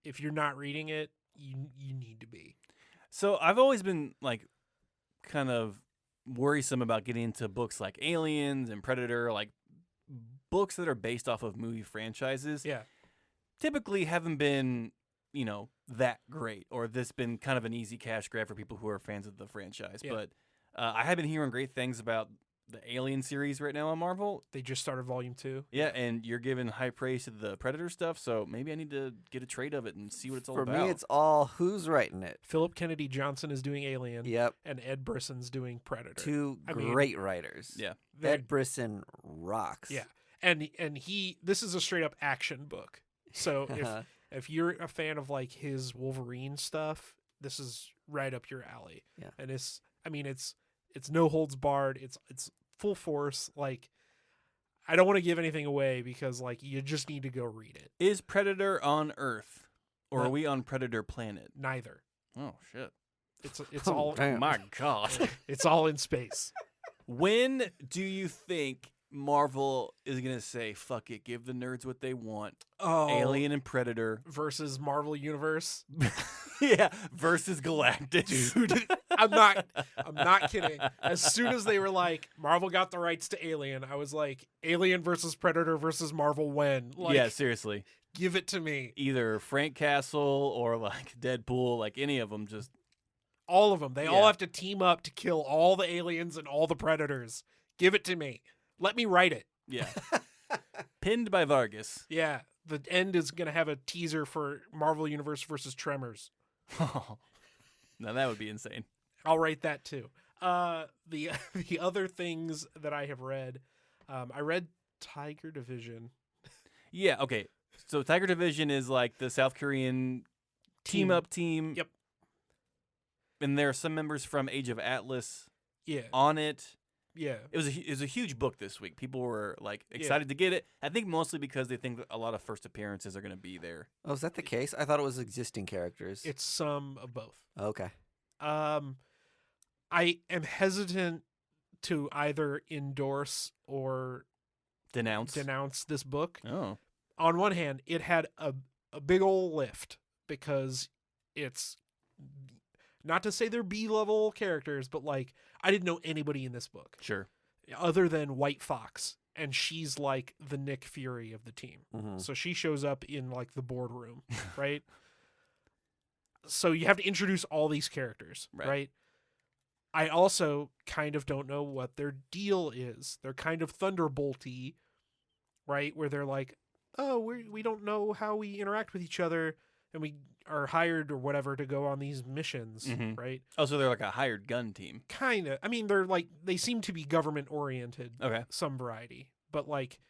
If you're not reading it, you need to be. So I've always been like kind of worrisome about getting into books like Aliens and Predator, like books that are based off of movie franchises. Yeah. Typically haven't been, that great, or this been kind of an easy cash grab for people who are fans of the franchise. Yeah. But I have been hearing great things about the Alien series right now on Marvel. They just started volume 2. Yeah, and you're giving high praise to the Predator stuff, so maybe I need to get a trade of it and see what it's all For about. me, it's all who's writing it. Philip Kennedy Johnson is doing Alien. Yep. And Ed Brisson's doing Predator. Two I mean, great writers. Yeah. Ed Brisson rocks. Yeah. And this is a straight up action book. So if you're a fan of like his Wolverine stuff, this is right up your alley. Yeah. And it's no holds barred. It's full force. Like, I don't want to give anything away because like you just need to go read it. Is Predator on Earth, or What? are we on Predator Planet? Neither. Oh shit! It's Oh, all damn. My God. it's all in space. When do you think Marvel is gonna say "fuck it"? Give the nerds what they want. Oh, Alien and Predator, versus Marvel Universe. yeah, versus Galactus. Dude, I'm not kidding. As soon as they were like, Marvel got the rights to Alien, I was like, Alien versus Predator versus Marvel when? Like, Yeah, seriously. give it to me. Either Frank Castle or like Deadpool, like any of them. Just All of them. They Yeah. all have to team up to kill all the aliens and all the predators. Give it to me. Let me write it. yeah. Pinned by Vargas. Yeah. The end is going to have a teaser for Marvel Universe versus Tremors. Now that would be insane. I'll write that too. The the other things that I have read, I read Tiger Division. Yeah, okay. So Tiger Division is like the South Korean team up team. Yep. And there are some members from Age of Atlas Yeah. on it. Yeah. It was a huge book this week. People were like excited to get it. I think mostly because they think that a lot of first appearances are going to be there. Oh, is that the case? I thought it was existing characters. It's some of both. Okay. I am hesitant to either endorse or Denounce. this book. Oh. On one hand, it had a big old lift because it's not to say they're B-level characters, but like I didn't know anybody in this book Sure. other than White Fox, and she's like the Nick Fury of the team. Mm-hmm. So she shows up in like the boardroom, right? So you have to introduce all these characters, right? I also kind of don't know what their deal is. They're kind of Thunderbolty, right? Where they're like, oh, we don't know how we interact with each other, and we are hired or whatever to go on these missions, Mhm. right? Oh, so they're like a hired gun team. Kind of. I mean, they're like, they seem to be government oriented, Okay. some variety, but like,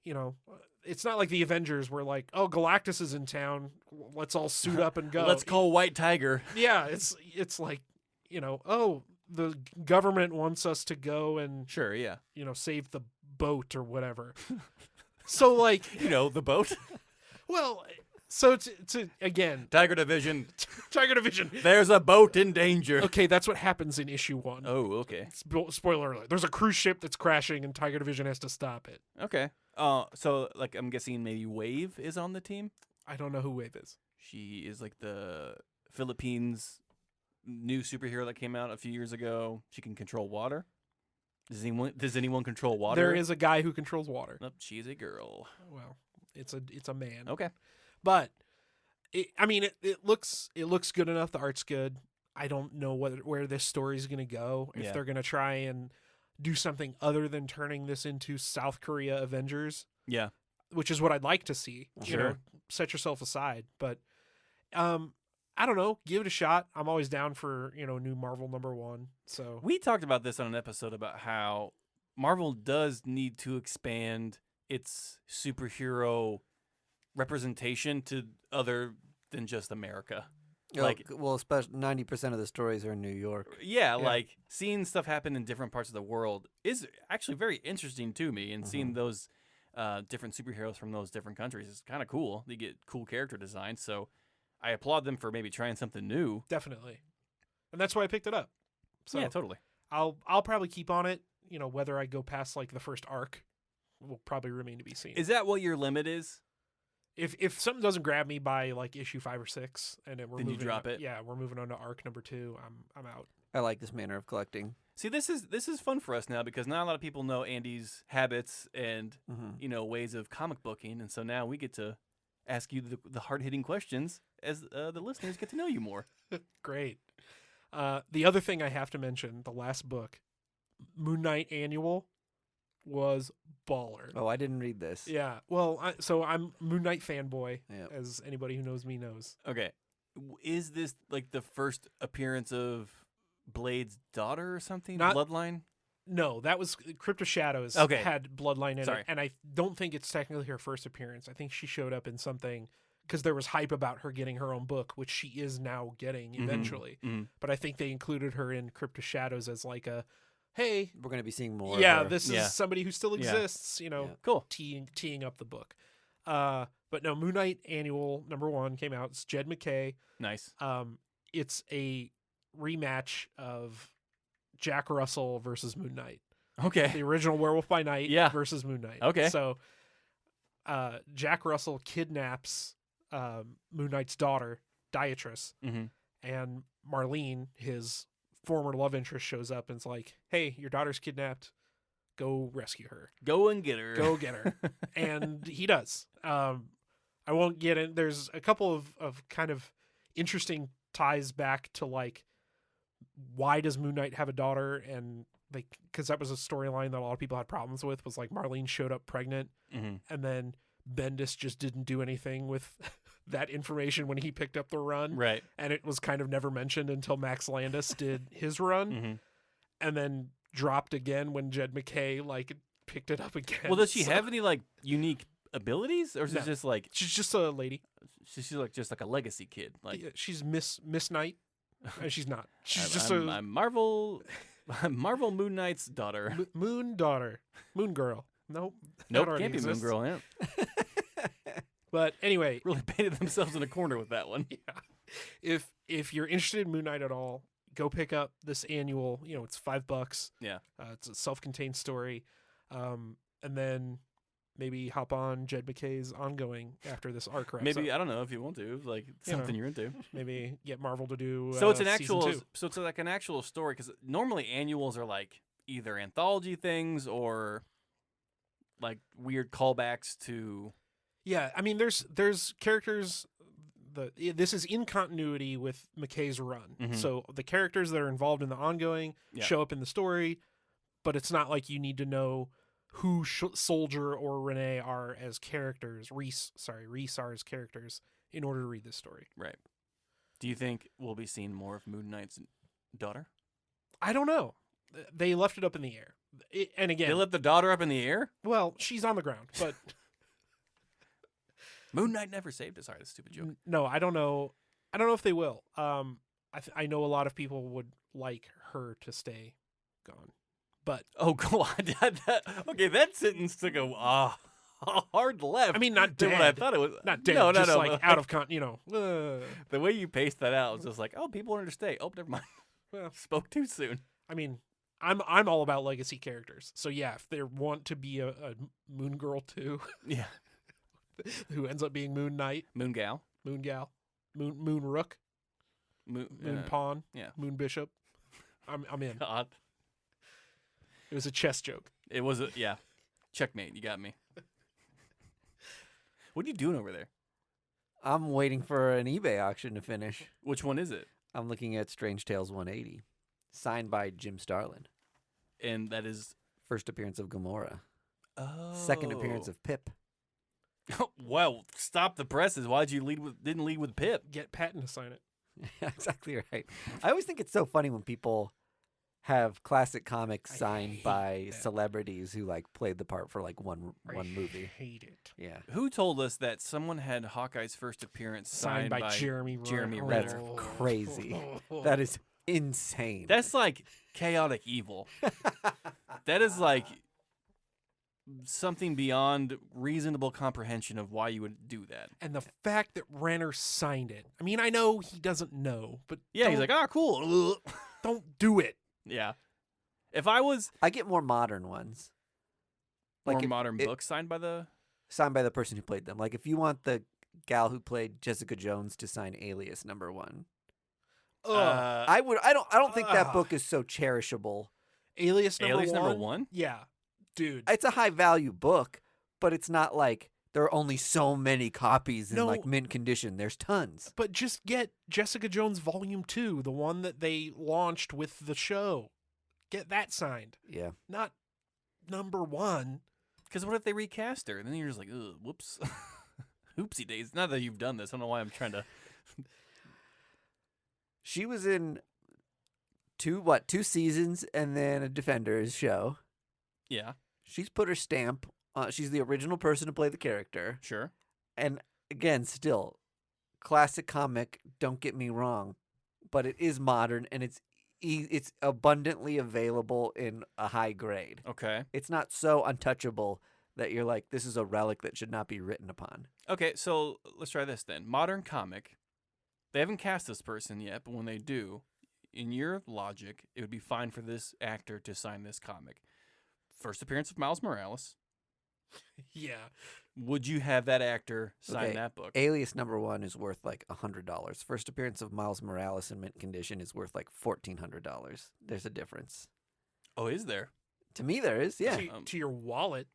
you know, it's not like the Avengers where like, oh, Galactus is in town, let's all suit up and go. Let's call White Tiger. Yeah, it's like, you know, oh, the government wants us to go and, Sure, yeah. you know, save the boat or whatever. So like, You know, the boat. well, so to again, Tiger Division. Tiger Division. There's a boat in danger. Okay, that's what happens in issue 1. Oh, okay. Spoiler alert. There's a cruise ship that's crashing and Tiger Division has to stop it. Okay. So like I'm guessing maybe Wave is on the team. I don't know who Wave is. She is like the Philippines new superhero that came out a few years ago. She can control water. Does anyone control water? There is a guy who controls water. Nope, she's a girl. Well, it's a man. Okay. But it looks good enough. The art's good. I don't know where this story's going to go. If Yeah. they're going to try and do something other than turning this into South Korea Avengers, Yeah. which is what I'd like to see. You know, Sure. set yourself aside. But I don't know. Give it a shot. I'm always down for, you know, new Marvel #1. So We talked about this on an episode about how Marvel does need to expand its superhero representation to other than just America. Like- well, especially 90% of the stories are in New York. Yeah, like seeing stuff happen in different parts of the world is actually very interesting to me, and seeing those different superheroes from those different countries is kind of cool. They get cool character designs, so I applaud them for maybe trying something new. definitely. And that's why I picked it up. So yeah, totally. I'll probably keep on it. You know, whether I go past like the first arc will probably remain to be seen. Is that what your limit is? If something doesn't grab me by like issue 5 or 6, and then Then you drop it? Yeah, we're moving on to arc #2. I'm out. I like this manner of collecting. See, this is fun for us now because not a lot of people know Andy's habits and Mm-hmm. ways of comic booking, and so now we get to ask you the hard hitting questions as the listeners get to know you more. Great. The other thing I have to mention, the last book, Moon Knight Annual, was baller. Oh, I didn't read this. Yeah. Well, I'm Moon Knight fanboy, Yep. as anybody who knows me knows. Okay, is this like the first appearance of Blade's daughter or something? Not- Bloodline? No, that was Crypt of Shadows. Okay. Had Bloodline in Sorry. it, and I don't think it's technically her first appearance. I think she showed up in something because there was hype about her getting her own book, which she is now getting eventually. Mhm. But I think they included her in Crypt of Shadows as like a, hey, We're going to be seeing more. yeah, of her. this Yeah. is somebody who still Yeah. exists. You know, Yeah. Cool. teeing up the book. But no, Moon Knight Annual #1 came out. It's Jed McKay. Nice. It's a rematch of Jack Russell versus Moon Knight. Okay. The original Werewolf by Night Yeah. versus Moon Knight. Okay. So Jack Russell kidnaps Moon Knight's daughter, Dietrich, hmm and Marlene, his former love interest, shows up and's like, hey, your daughter's kidnapped. Go rescue her. Go and get her. Go get her. And he does. I won't get in. There's a couple of kind of interesting ties back to like, why does Moon Knight have a daughter? And like, because that was a storyline that a lot of people had problems with, was like Marlene showed up pregnant hmm and then Bendis just didn't do anything with that information when he picked up the run. Right. And it was kind of never mentioned until Max Landis did his run. hmm and then dropped again when Jed McKay like picked it up again. Well, does she So- have any like unique abilities, or is No. it just like She's just a lady. she's like just like a legacy kid? Like Yeah, she's Miss Knight. She's not. She's I'm, just I'm, a I'm Marvel, I'm Marvel Moon Knight's daughter. moon daughter, moon girl. Nope. that Nope, already can't be Moon exists. Girl. Yeah. But anyway, Really painted themselves in a corner with that one. yeah. If you're interested in Moon Knight at all, go pick up this annual. It's $5. Yeah. It's a self-contained story, and then maybe hop on Jed McKay's ongoing after this arc wraps Maybe up. I don't know if you want to, like something you're into. Maybe get Marvel to do. So it's an season actual, 2. so it's like an actual story, because normally annuals are like either anthology things or like weird callbacks to. Yeah, I mean, there's characters. This is in continuity with McKay's run, Mhm. so the characters that are involved in the ongoing Yeah. show up in the story, but it's not like you need to know who Soldier or Renee are as characters. Reese are as characters in order to read this story. Right. Do you think we'll be seeing more of Moon Knight's daughter? I don't know. They left it up in the air, and again, They left the daughter up in the air. well, she's on the ground, but. Moon Knight never saved us. Sorry, that's a stupid joke. No, I don't know. I don't know if they will. I know a lot of people would like her to stay gone, but Oh, go on. Okay, that sentence took a hard left. I mean, not than dead. what I thought it was. Not dead. No, just no, like but out of the way you paced that out was just like, oh, people wanted to stay. Oh, never mind. Well, Spoke too soon. I mean, I'm all about legacy characters. So yeah, if there want to be a Moon Girl too, Yeah. who ends up being Moon Knight, Moon Gal. Moon Gal, Moon Rook, Moon Pawn, yeah. Moon Bishop, I'm in. God. It was a chess joke. It was yeah. Checkmate. You got me. What are you doing over there? I'm waiting for an eBay auction to finish. Which one is it? I'm looking at Strange Tales 180, signed by Jim Starlin. And that is First appearance of Gamora. oh. Second appearance of Pip. Well, stop the presses. Why'd you didn't lead with Pip? Get Patton to sign it. Exactly right. I always think it's so funny when people have classic comics I signed hate by that. celebrities who like played the part for like one movie. Hate it. Yeah. Who told us that someone had Hawkeye's first appearance Signed by Jeremy Jeremy Renner. Renner? That's crazy. That is insane. That's like chaotic evil. That is like something beyond reasonable comprehension of why you would do that. And the fact that Renner signed it. I mean, I know he doesn't know, but Yeah, he's don't- like, cool. don't do it. Yeah. If I was I get more modern ones. more if modern it- books signed by the signed by the person who played them. Like if you want the gal who played Jessica Jones to sign Alias #1. Ugh. I don't think that Ugh. book is so cherishable. Alias Alias number number one? Yeah, dude. It's a high value book, but it's not like there are only so many copies in No. like mint condition. There's tons. But just get Jessica Jones Volume 2, the one that they launched with the show. Get that signed. Yeah. Not number 1. Because what if they recast her? And then you're just like, ugh, whoops. Oopsie days. Not that you've done this. I don't know why I'm trying to. She was in two seasons and then a Defenders show. Yeah, She's put her stamp. She's the original person to play the character. sure. And again, still, classic comic. Don't get me wrong, but it is modern and it's abundantly available in a high grade. Okay. It's not so untouchable that you're like, this is a relic that should not be written upon. Okay, so let's try this then. Modern comic. They haven't cast this person yet, but when they do, in your logic, it would be fine for this actor to sign this comic. First appearance of Miles Morales. Yeah. Would you have that actor sign Okay, that book? Alias #1 is worth like $100. First appearance of Miles Morales in mint condition is worth like $1,400. There's a difference. Oh, is there? To me, there is. Yeah. To your wallet.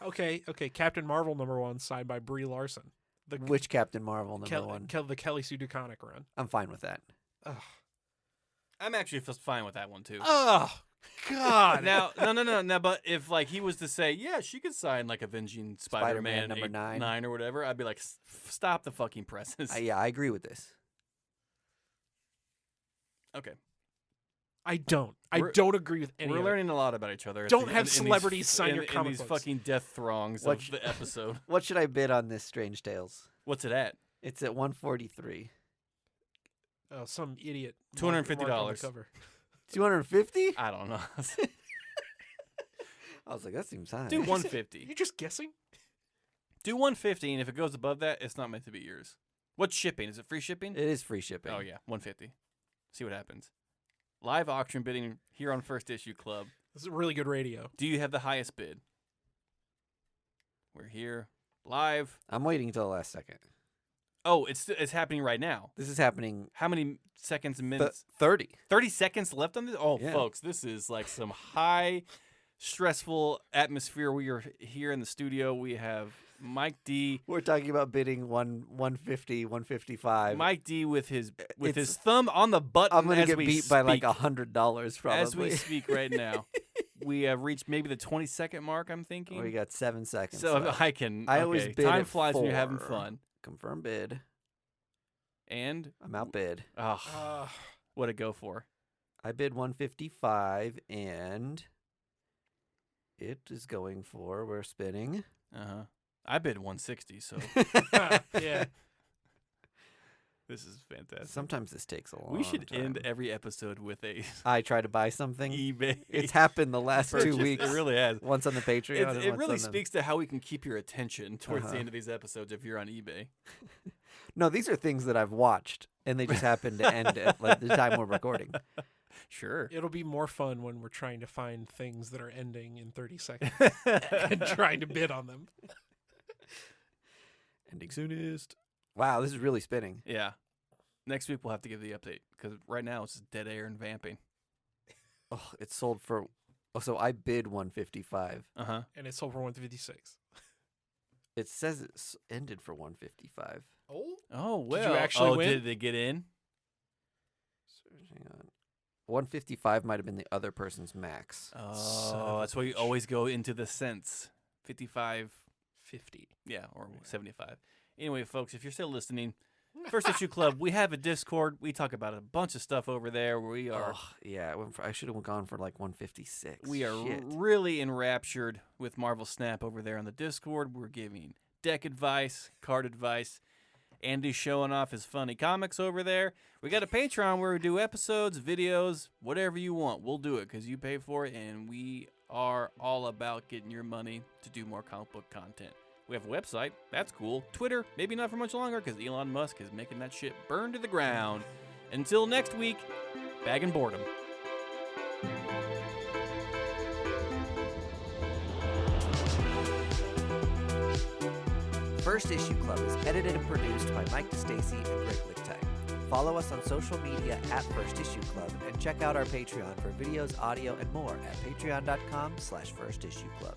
Okay, Captain Marvel #1 signed by Brie Larson. The Which Captain Marvel #1? the Kelly Sue DeConnick run. I'm fine with that. Ugh. I'm actually fine with that one too. Oh, God. Now, no. But if like he was to say, yeah, she could sign like Avenging Spider-Man Spider-Man #9. 9 or whatever, I'd be like, stop the fucking presses. Yeah, I agree with this. Okay. I don't. I We're- don't agree with any We're of learning a lot about each other. Don't have in these- celebrities sign your in comic these books. fucking death throngs What of the episode. What should I bid on this Strange Tales? What's it at? It's at 143. it. Oh, some idiot. $250. marked on the cover. 250? I don't know. I was like, that seems high. Do You 150. just guessing? Do 150, and if it goes above that, it's not meant to be yours. What's shipping? Is it free shipping? It is free shipping. Oh yeah, 150. See what happens. Live auction bidding here on First Issue Club. This is really good radio. Do you have the highest bid? We're here live. I'm waiting until the last second. Oh, it's happening right now. This is happening How many seconds and minutes? 30. 30 seconds left on this? Oh, Yeah. folks, this is like some high stressful atmosphere. We are here in the studio. We have Mike D. We're talking about bidding 150, 155. Mike D with his It's- thumb on the button. I'm gonna as get we beat by like speak. $100 probably. As we speak right now. We have reached maybe the 20-second mark, I'm thinking. We got 7 seconds. so left. I can. I always okay, bid time at flies when you're having 4. fun. Confirm bid. And I'm outbid. oh, what to go for? I bid 155 and it is going for, we're spinning. I bid 160, so Yeah. this is fantastic. Sometimes this takes a long We should time. end every episode with a I try to buy something. eBay. It's happened the last 2 purchase. weeks. It really has. Once on the Patreon. and It once really on the- speaks to how we can keep your attention towards Uh-huh. the end of these episodes if you're on eBay. No, these are things that I've watched, and they just happen to end at like the time we're recording. Sure. It'll be more fun when we're trying to find things that are ending in 30 seconds and trying to bid on them. Ending soonest. Wow, this is really spinning. Yeah. Next week we'll have to give the update because right now it's just dead air and vamping. Oh, it's sold for. Oh, so I bid 155. And it sold for 156. It says it's ended for 155. Oh? Oh you well. actually win? Did they get in? Hang on. 155 might have been the other person's max. Son of Oh, a that's why you bitch. always go into the cents. 55. 50. Yeah, or 75. Anyway, folks, if you're still listening, First Issue Club, we have a Discord. We talk about a bunch of stuff over there. We are Yeah, I should have gone for like 156. we are Shit. really enraptured with Marvel Snap over there on the Discord. We're giving deck advice, card advice. Andy's showing off his funny comics over there. We got a Patreon where we do episodes, videos, whatever you want. We'll do it because you pay for it, and we are all about getting your money to do more comic book content. We have a website. That's cool. Twitter, maybe not for much longer because Elon Musk is making that shit burn to the ground. Until next week, bag and boredom. First Issue Club is edited and produced by Mike DeStacy and Greg Lichtite. Follow us on social media at First Issue Club and check out our Patreon for videos, audio, and more at patreon.com/firstissueclub.